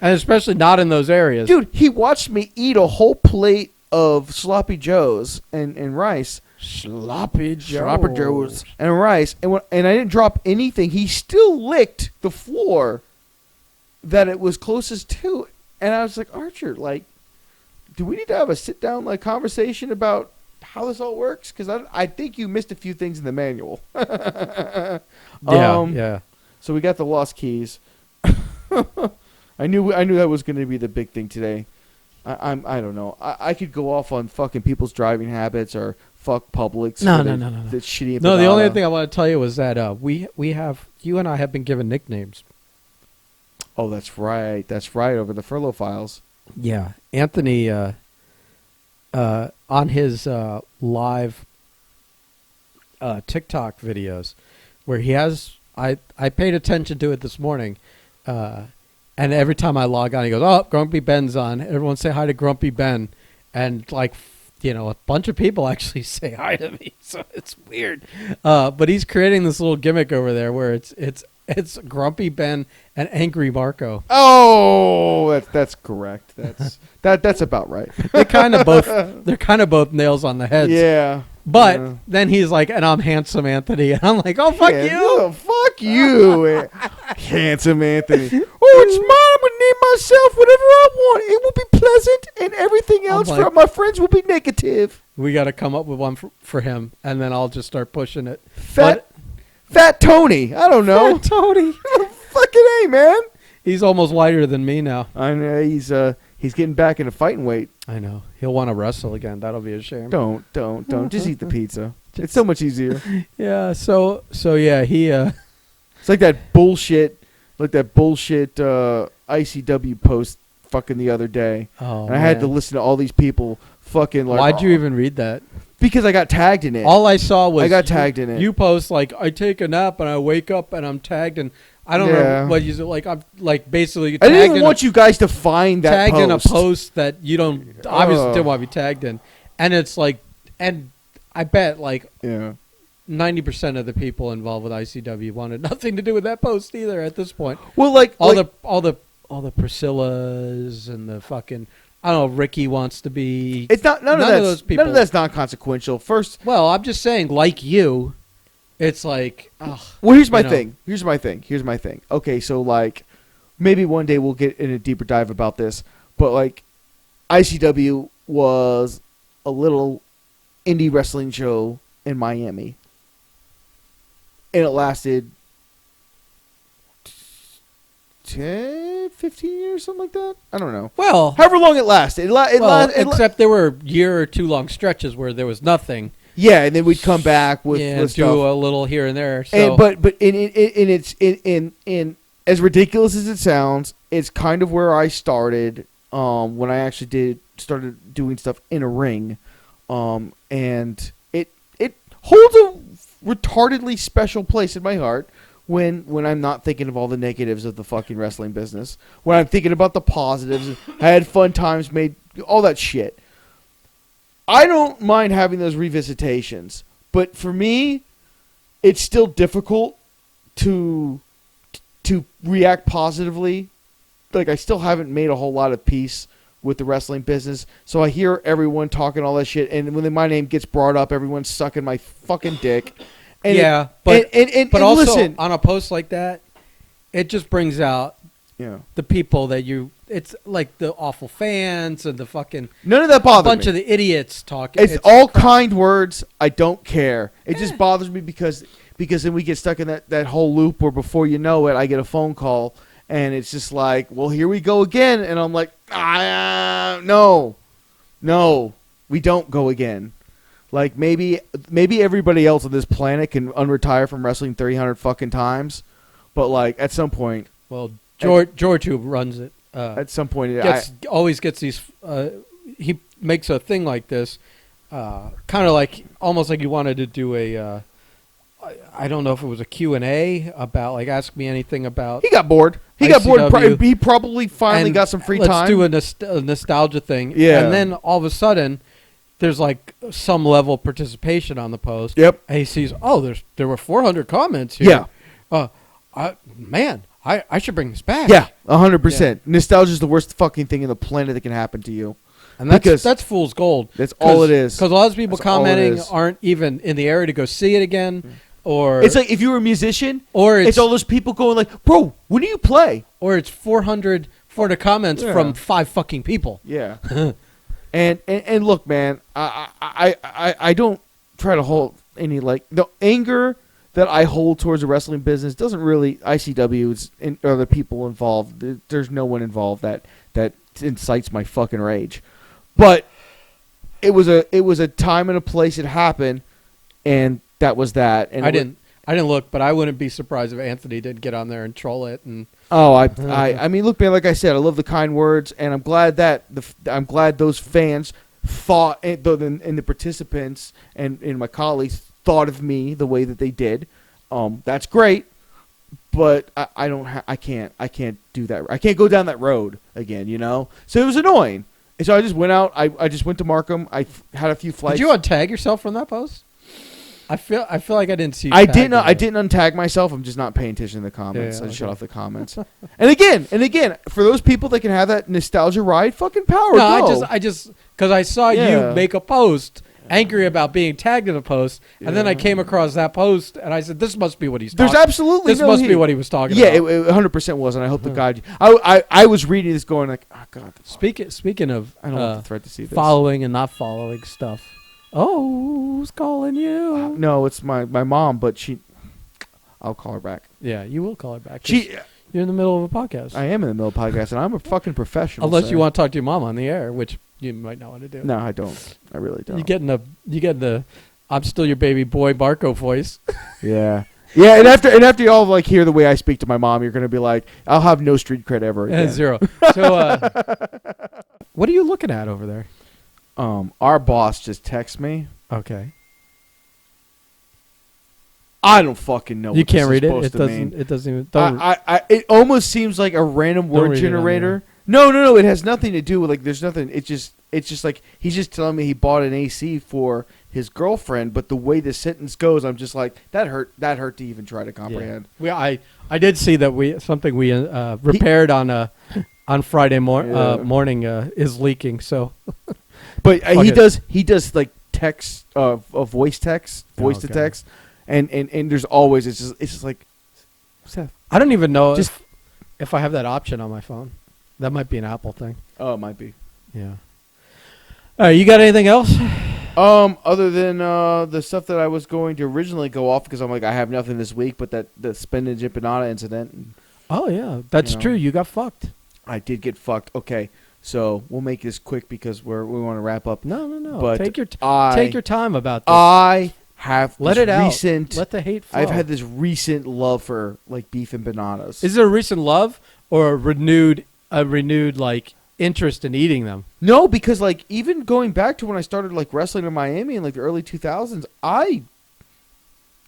And especially not in those areas. Dude, he watched me eat a whole plate of sloppy joes and rice. Sloppy joes and rice, and I didn't drop anything. He still licked the floor that it was closest to, and I was like, Archer, do we need to have a sit down conversation about how this all works? Because I think you missed a few things in the manual. Yeah. So we got the lost keys. I knew that was going to be the big thing today. I don't know. I could go off on fucking people's driving habits or fuck Publix. No. That's shitty. No, the only thing I want to tell you was that you and I have been given nicknames. Oh, that's right. That's right. Over the furlough files. Yeah, Anthony on his live TikTok videos, where he has I paid attention to it this morning. And every time I log on, he goes, "Oh, Grumpy Ben's on." Everyone say hi to Grumpy Ben, and a bunch of people actually say hi to me, so it's weird. But he's creating this little gimmick over there where it's Grumpy Ben and Angry Marco. Oh, that's correct. That's about right. They're kind of both nails on the head. Yeah. But then he's like, and I'm Handsome Anthony. And I'm like, oh, fuck you. Oh, fuck you. Handsome Anthony. Oh, it's mine. I'm going to name myself whatever I want. It will be pleasant, and everything else from my friends will be negative. We got to come up with one for him, and then I'll just start pushing it. Fat Tony. I don't know. Fat Tony. Fucking A, man. He's almost lighter than me now. I know. He's getting back into fighting weight. I know. He'll want to wrestle again. That'll be a shame. Don't. Just eat the pizza. It's so much easier. Yeah. So yeah, he. It's like that bullshit ICW post fucking the other day. Oh, and I had to listen to all these people fucking like. Why'd you even read that? Because I got tagged in it. All I saw was I got tagged in it. You post I take a nap and I wake up and I'm tagged and I don't know what you like. I'm basically. I didn't even want you guys to find that tagged post. in a post that you don't obviously didn't want to be tagged in, and it's and I bet 90% of the people involved with ICW wanted nothing to do with that post either. At this point, well, all the Priscillas and the fucking. I don't know. Ricky wants to be. It's not none of those people. None of that's not consequential. First, well, I'm just saying, like you, it's like. Ugh, well, here's my thing. Here's my thing. Okay, so maybe one day we'll get in a deeper dive about this, but ICW was a little indie wrestling show in Miami, and it lasted 10, 15 years, something like that. I don't know. Well, however long it lasted. Except there were year or two long stretches where there was nothing. Yeah, and then we'd come back with do stuff. A little here and there. So. And, but in as ridiculous as it sounds, it's kind of where I started when I actually started doing stuff in a ring, and it holds a retardedly special place in my heart. When I'm not thinking of all the negatives of the fucking wrestling business. When I'm thinking about the positives. I had fun times, made all that shit. I don't mind having those revisitations, but for me, it's still difficult to react positively. Like, I still haven't made a whole lot of peace with the wrestling business, so I hear everyone talking all that shit, and when my name gets brought up, everyone's sucking my fucking dick. And yeah, but also listen, on a post like that, it just brings out the people that it's like the awful fans and the fucking none of that bothers bunch me. of the idiots talking. It's all kind words. I don't care. It just bothers me because then we get stuck in that whole loop where before you know it, I get a phone call and it's just like, well, here we go again, and I'm like, no, we don't go again. Like, maybe everybody else on this planet can unretire from wrestling 300 fucking times, but like at some point, well, George who runs it at some point, always gets these. He makes a thing like this, kind of like almost like he wanted to do a. I don't know if it was a Q&A about like ask me anything about. He got bored. He got bored. He probably finally got some free time. Let's do a nostalgia thing. Yeah, and then all of a sudden, there's like some level of participation on the post. Yep. And he sees, there were 400 comments here. Yeah. I should bring this back. Yeah, 100%. Nostalgia is the worst fucking thing in the planet that can happen to you. And that's fool's gold. That's all it is. Because a lot of people commenting aren't even in the area to go see it again. Or it's like if you were a musician, or it's all those people going like, bro, when do you play? Or it's 400 comments from 5 fucking people. Yeah. And look, man, I don't try to hold any, like, the anger that I hold towards the wrestling business doesn't really, ICW or the people involved, there's no one involved that incites my fucking rage. But it was a time and a place it happened, and that was that. And I didn't look, but I wouldn't be surprised if Anthony did get on there and troll it. And I mean, look, man, like I said, I love the kind words, and I'm glad that I'm glad those fans thought, and the participants and my colleagues thought of me the way that they did. That's great, but I can't do that. I can't go down that road again, you know. So it was annoying. And so I just went out. I just went to Markham. I had a few flights. Did you untag yourself from that post? I feel like I didn't see. I didn't untag myself. I'm just not paying attention to the comments. I just shut off the comments. and again, for those people that can have that nostalgia ride, fucking power. No, I just because I saw you make a post angry about being tagged in a post, and then I came across that post, and I said, "This must be what he's." There's absolutely this must be what he was talking about. Yeah, it 100% was, and I hope the guide. I was reading this, going like, "Oh God." Speaking of, I don't want the thread to see this. Following and not following stuff. Oh, who's calling you? No, it's my mom, but I'll call her back. Yeah, you will call her back. You're in the middle of a podcast. I am in the middle of a podcast, and I'm a fucking professional. Unless you want to talk to your mom on the air, which you might not want to do. No, I don't. I really don't. You get the I'm still your baby boy Barco voice. Yeah. Yeah, and after y'all like hear the way I speak to my mom, you're gonna be like, I'll have no street cred ever again. Zero. So what are you looking at over there? Our boss just texted me. Okay. I don't fucking know. You what can't read it. It doesn't. It doesn't even. It almost seems like a random word generator. No. It has nothing to do with like. There's nothing. It's just like he's just telling me he bought an AC for his girlfriend, but the way the sentence goes, I'm just like that hurt. That hurt to even try to comprehend. Yeah. I did see that we repaired on Friday morning is leaking. So. But he does like text, voice text, voice to text, and there's always it's just like, Seth. I don't even know if I have that option on my phone. That might be an Apple thing. Oh, it might be. Yeah. All right, you got anything else? Other than the stuff that I was going to originally go off because I'm like I have nothing this week, but the spinach empanada incident. Oh yeah, that's true. You got fucked. I did get fucked. Okay. So we'll make this quick because we want to wrap up. No. But take your time about this. I have let it out. Let the hate flow. I've had this recent love for like beef empanadas. Is it a recent love or a renewed like interest in eating them? No, because like even going back to when I started like wrestling in Miami in like the early 2000s, I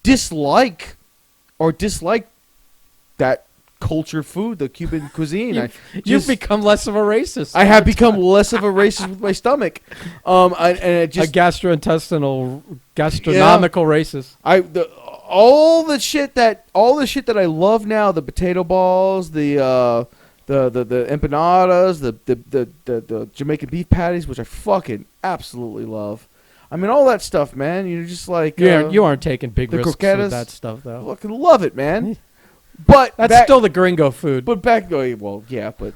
disliked that culture food, the Cuban cuisine. You've become less of a racist. I have become less of a racist with my stomach. A gastronomical racist. All the shit that I love now, the potato balls, the empanadas, the Jamaican beef patties, which I fucking absolutely love. I mean, all that stuff, man. You're just like you aren't taking big risks croquettes, with that stuff, though. I fucking love it, man. But that's still the gringo food. But well, yeah, but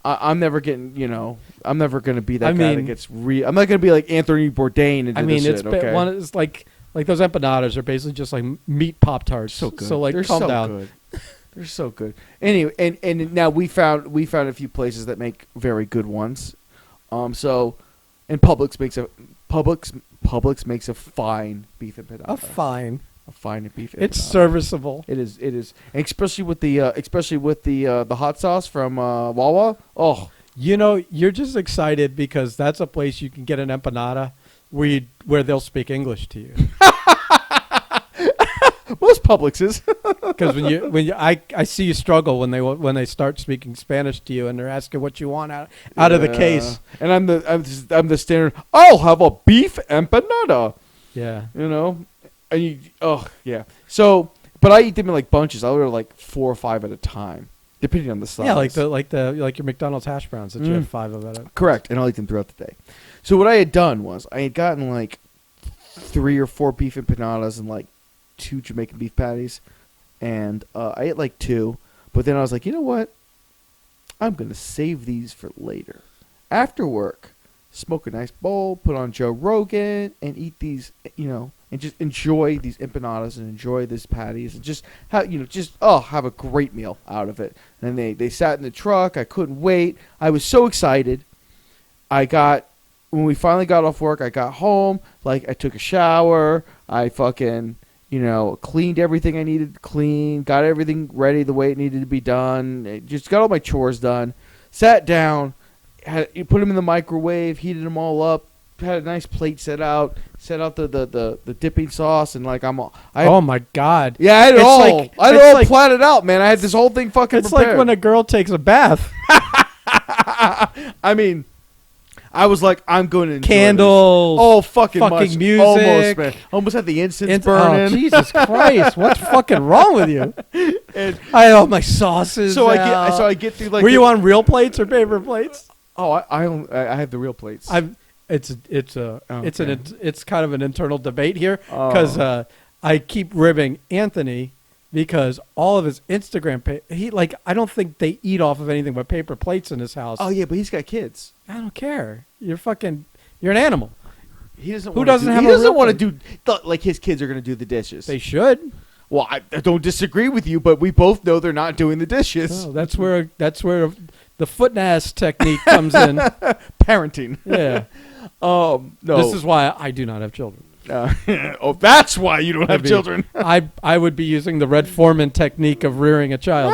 I'm never getting, I'm never gonna be that guy that gets I'm not gonna be like Anthony Bourdain and do this shit, okay? It's like those empanadas are basically just like meat Pop-Tarts. So good. So like, they're calm so down. Good. They're so good. Anyway, and now we found a few places that make very good ones. So, and Publix makes a fine beef empanada. A fine beef empanada. It's serviceable. It is, and especially with the hot sauce from Wawa. Oh, you're just excited because that's a place you can get an empanada where they'll speak English to you. Most Publixes. Because I see you struggle when they start speaking Spanish to you and they're asking what you want out of the case. And I'm the standard. I'll have a beef empanada. Yeah. Yeah. So, but I eat them in like bunches. I order like 4 or 5 at a time, depending on the size. Yeah, like your McDonald's hash browns that you have 5 of at a. Correct, and I'll eat them throughout the day. So what I had done was I had gotten like 3 or 4 beef empanadas and like 2 Jamaican beef patties, and I ate like 2. But then I was like, you know what? I'm gonna save these for later. After work, smoke a nice bowl, put on Joe Rogan, and eat these. And just enjoy these empanadas and enjoy these patties and just have a great meal out of it. And they sat in the truck. I couldn't wait. I was so excited. When we finally got off work, I got home. Like, I took a shower. I fucking, cleaned everything I needed to clean. Got everything ready the way it needed to be done. Just got all my chores done. Sat down. Put them in the microwave. Heated them all up. Had a nice plate set out the dipping sauce, and like oh my god, yeah, I had it all plotted out, man. I had this whole thing fucking it's prepared. Like when a girl takes a bath. I mean, I was like, I'm going to enjoy candles, this. Oh fucking much. Music, almost, man. Almost had the incense burning. Oh, Jesus Christ, what's fucking wrong with you? And I have my sauces. So I get through like. Were you on real plates or paper plates? Oh, I have the real plates. It's kind of an internal debate here because I keep ribbing Anthony because all of his Instagram I don't think they eat off of anything but paper plates in his house. Oh yeah, but he's got kids. I don't care. You're an animal. He doesn't want to do like his kids are going to do the dishes. They should. Well, I don't disagree with you, but we both know they're not doing the dishes. Oh, that's where the foot and ass technique comes in. Parenting. Yeah. No. This is why I do not have children. That's why you don't have children. I would be using the Red Foreman technique of rearing a child.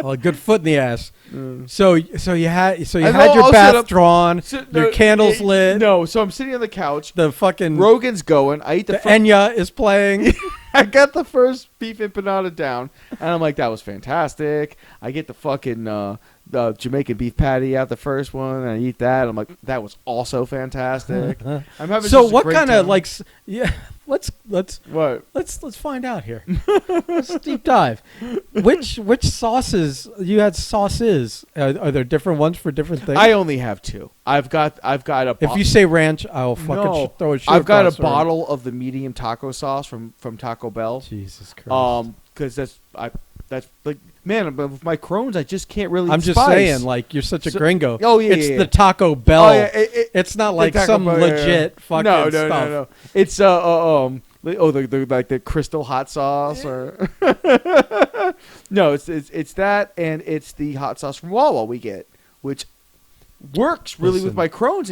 A good foot in the ass. So you had your bath drawn, your candles lit. No, so I'm sitting on the couch. The fucking Rogan's going. I eat the Enya is playing. I got the first beef empanada down, and I'm like, that was fantastic. I get the fucking the Jamaican beef patty out, the first one, and I eat that. I'm like, that was also fantastic. I'm having so what kind of like let's find out here. Let's deep dive. Which sauces you had? Sauces are there different ones for different things? I only have 2. I've got a. If you say ranch, I'll fucking throw it. I've got a bottle of the medium taco sauce from Taco Bell. Jesus Christ. Because that's like, man, with my Crohn's, I just can't really. I'm just saying, like, you're such a gringo. Oh yeah, it's the Taco Bell. Oh, yeah, it's not like some legit fucking stuff. No. It's the crystal hot sauce or no, it's that, and it's the hot sauce from Wawa we get, which works really with my Crohn's.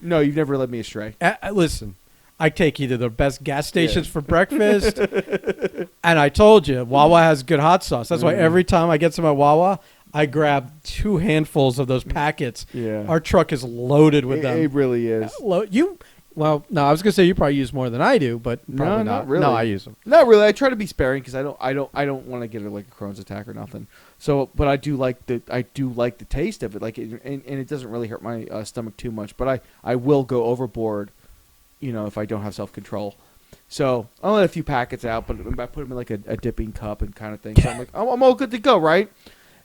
No, you've never led me astray. Listen. I take you to the best gas stations for breakfast. And I told you, Wawa has good hot sauce. That's why every time I get some at Wawa, I grab 2 handfuls of those packets. Yeah. Our truck is loaded with them. It really is. Well, no, I was gonna say you probably use more than I do, but probably not really. No, I use them. Not really. I try to be sparing because I don't want to get like a Crohn's attack or nothing. So, but I do like the taste of it. Like, and it doesn't really hurt my stomach too much. But I will go overboard, if I don't have self control. So I'll let a few packets out, but I put them in like a dipping cup and kind of thing. So I'm like, I'm all good to go, right?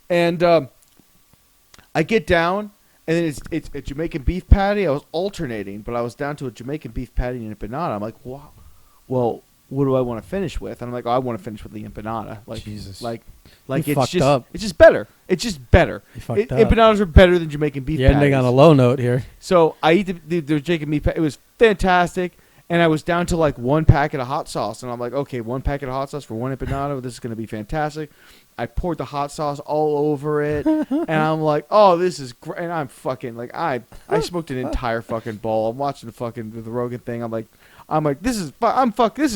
And I get down. And then it's a Jamaican beef patty. I was alternating, but I was down to a Jamaican beef patty and empanada. I'm like, wow. Well, what do I want to finish with? And I'm like, I want to finish with the empanada. Like, Jesus. Like You it's fucked just up. It's just better. It's just better. You fucked up. Empanadas are better than Jamaican beef You're patties. ending on a low note here. So I eat the Jamaican beef patty. It was fantastic. And I was down to like one packet of hot sauce. And I'm like, okay, one packet of hot sauce for one empanada. This is going to be fantastic. I poured the hot sauce all over it. And I'm like, oh, this is great. And I'm fucking like, I smoked an entire fucking bowl. I'm watching the Rogan thing. I'm like, this is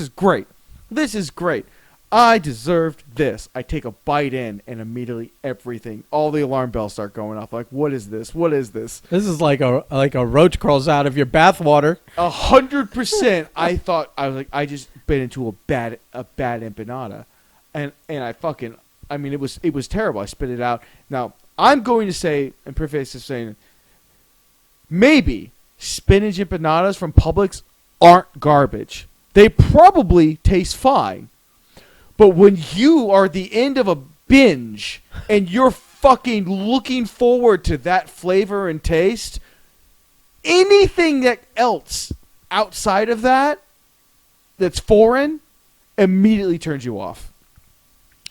great. This is great. I deserved this. I take a bite in, and immediately all the alarm bells start going off. Like, what is this? What is this? This is like a roach crawls out of your bathwater. 100%. I thought I just bit into a bad empanada, and it was terrible. I spit it out. Now I'm going to say, and preface this saying, maybe spinach empanadas from Publix aren't garbage. They probably taste fine. But when you are at the end of a binge and you're fucking looking forward to that flavor and taste, anything else outside of that's foreign immediately turns you off.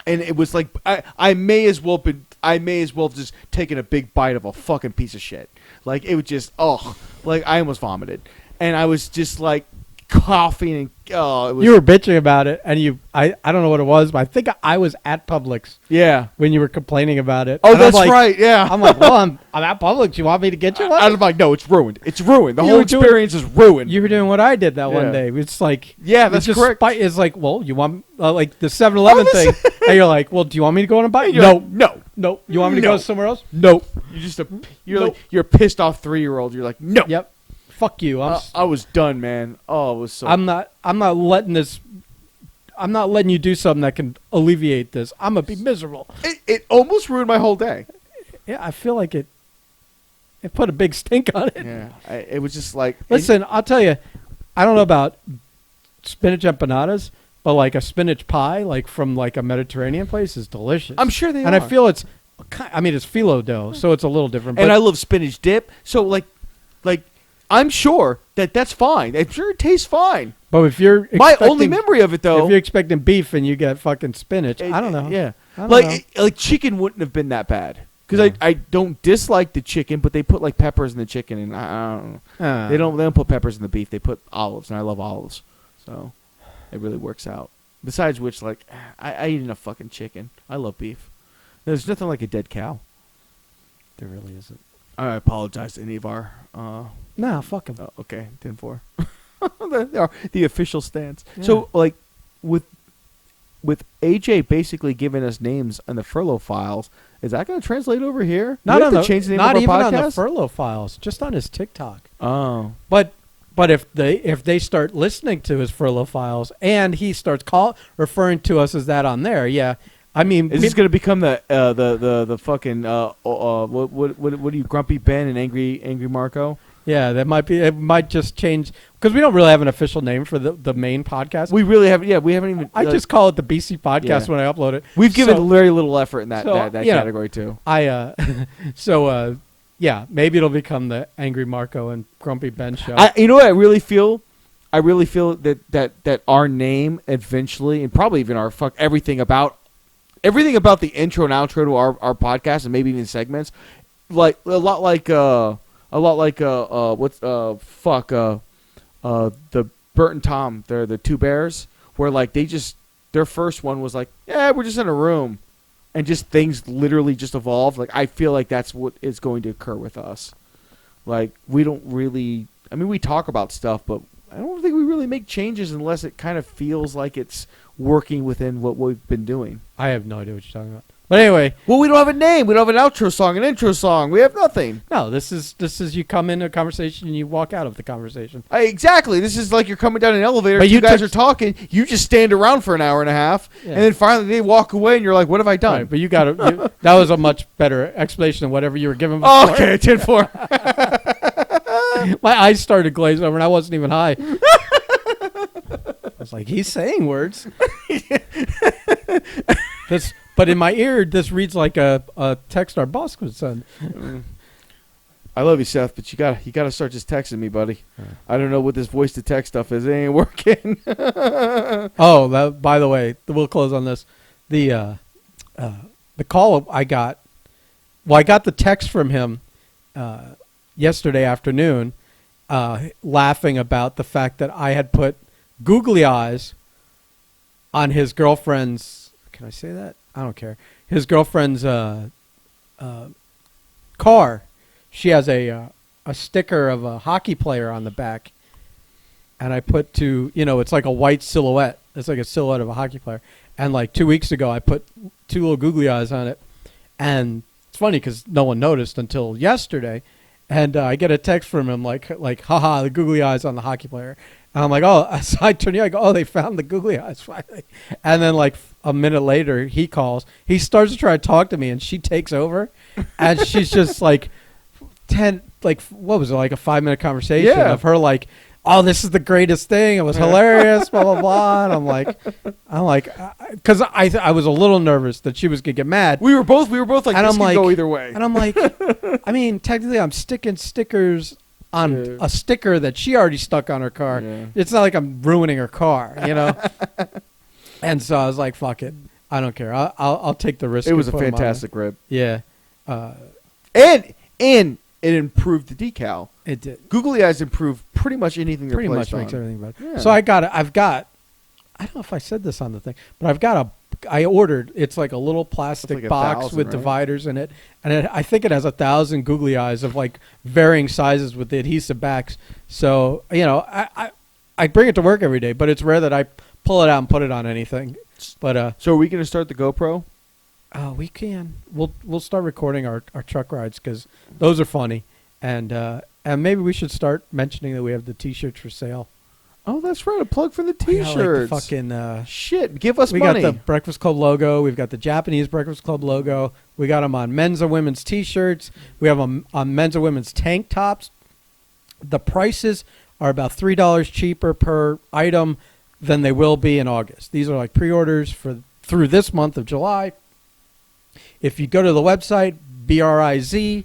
And it was like I may as well have just taken a big bite of a fucking piece of shit. Like, it was just like I almost vomited. And I was just like coughing and it was, you were bitching about it, and I don't know what it was, but I think I was at Publix. Yeah. When you were complaining about it. Oh, and that's right. Yeah. I'm like, well, I'm at Publix. You want me to get you one? I'm like, no, it's ruined. It's ruined. The whole experience is ruined. You were doing what I did that one day. It's like, yeah, that's correct. It's like, well, you want like the 7-Eleven thing, and you're like, well, do you want me to go on and buy it? No. You want me to go somewhere else? No. You're a pissed off 3-year-old. You're like, no. Yep. Fuck you. I was done, man. Oh, it was so. I'm not letting you do something that can alleviate this. I'm gonna be miserable. It almost ruined my whole day. Yeah, I feel like it put a big stink on it. Yeah, it was just like. Listen, I'll tell you, I don't know about spinach empanadas, but like a spinach pie, like from like a Mediterranean place, is delicious. I'm sure they are. And I feel it's phyllo dough, so it's a little different. And I love spinach dip, so like. I'm sure that's fine. I'm sure it tastes fine. But if you're my only memory of it, though, if you're expecting beef and you get fucking spinach, I don't know. Yeah, I don't know. Like chicken wouldn't have been that bad because I don't dislike the chicken, but they put like peppers in the chicken, and I don't know. They don't put peppers in the beef. They put olives, and I love olives, so it really works out. Besides which, like I eat enough fucking chicken. I love beef. There's nothing like a dead cow. There really isn't. I apologize to any of our. Nah, fuck them. Oh, okay, 10-4. The official stance. Yeah. So, like, with AJ basically giving us names on the furlough files, is that going to translate over here? Not on change the name not of our even podcast? on the furlough files, just on his TikTok. Oh, but if they start listening to his furlough files and he starts referring to us as that on there, yeah. I mean, is this going to become the fucking what are you, Grumpy Ben and Angry Marco? Yeah, that might be. It might just change because we don't really have an official name for the main podcast. We really haven't. Yeah, we haven't even. I just call it the BC podcast when I upload it. We've given very little effort in that category too. Yeah, maybe it'll become the Angry Marco and Grumpy Ben show. You know what I really feel? I really feel that our name eventually, and probably even our everything about the intro and outro to our podcast, and maybe even segments, like a lot like the Bert and Tom, they're the two bears, where like their first one was like, yeah, we're just in a room, and just things literally just evolved. Like I feel like that's what is going to occur with us. Like we don't really, I mean, we talk about stuff, but I don't think we really make changes unless it kind of feels like it's working within what we've been doing. I have no idea what you're talking about. But anyway, Well, we don't have a name. We don't have an outro song, an intro song. We have nothing. no, this is you come into a conversation and you walk out of the conversation. Exactly. This is like you're coming down an elevator. But You you guys took- are talking. You just stand around for an hour and a half, Yeah. and then finally they walk away, and you're like, "What have I done?" Right, but you got to. That was a much better explanation than whatever you were giving. Oh, before. okay, 10-4. My eyes started glazing over, and I wasn't even high. I was like, he's saying words. But in my ear, this reads like a text our boss would send. I love you, Seth, but you gotta start just texting me, buddy. I don't know what this voice to text stuff is. It ain't working. Oh, by the way, we'll close on this. The call I got. Well, I got the text from him yesterday afternoon, laughing about the fact that I had put googly eyes on his girlfriend's. Can I say that? I don't care. His girlfriend's car. She has a sticker of a hockey player on the back, and I put it's like a white silhouette. It's like a silhouette of a hockey player. And like 2 weeks ago, I put two little googly eyes on it, and it's funny because no one noticed until yesterday. And I get a text from him like, haha, the googly eyes on the hockey player. And I'm like, oh, so I turn I go, oh, they found the googly eyes finally. And then like a minute later, he calls. He starts to try to talk to me, and she takes over, and she's just like what was it, like a 5-minute conversation of her like, oh, this is the greatest thing. It was hilarious, blah blah blah. And I'm like, because I was a little nervous that she was gonna get mad. We were both like, And this I'm could like, go either way. And I'm like, I mean, technically, I'm sticking stickers on a sticker that she already stuck on her car. Yeah. It's not like I'm ruining her car, And so I was like, fuck it, I don't care. I'll take the risk. It was a of putting 'em on fantastic rib. there. And it improved the decal. It did. Googly eyes improve pretty much anything they're Pretty much placed makes on. everything better. Yeah. So I don't know if I said this on the thing, but I ordered, it's like a little plastic like box 1,000, with right? dividers in it. And I think it has 1,000 googly eyes of like varying sizes with the adhesive backs. So, I bring it to work every day, but it's rare that I pull it out and put it on anything. But, So are we going to start the GoPro? we can. We'll start recording our truck rides because those are funny. And maybe we should start mentioning that we have the T-shirts for sale. Oh, that's right. A plug for the We got, like, the T-shirts. fucking... Shit, give us we money. got the Breakfast Club logo. We've got the Japanese Breakfast Club logo. We got them on men's and women's T-shirts. We have them on men's and women's tank tops. The prices are about $3 cheaper per item than they will be in August. These are like pre-orders through this month of July. If you go to the website, BRIZCLIZ.com,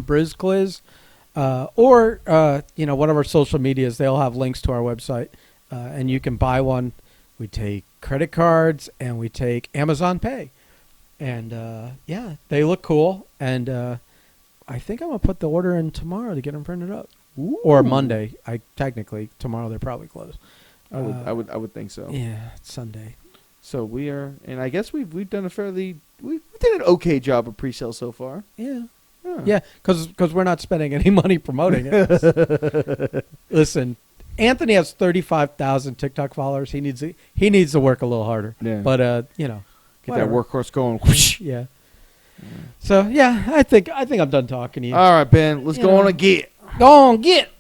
BrizCliz, or one of our social medias, they'll have links to our website, and you can buy one. We take credit cards and we take Amazon Pay, and they look cool. And I think I'm gonna put the order in tomorrow to get them printed up, or Monday. Technically tomorrow they're probably closed. I would think so. Yeah, it's Sunday. So we are, and I guess we've done we did an okay job of pre-sale so far. Yeah. Yeah, because we're not spending any money promoting it. Listen, Anthony has 35,000 TikTok followers. He needs to work a little harder. Yeah. But Get whatever. that workhorse going. Whoosh. Yeah. So yeah, I think I'm done talking to you. All right, Ben. Let's go on and get. Go on, get.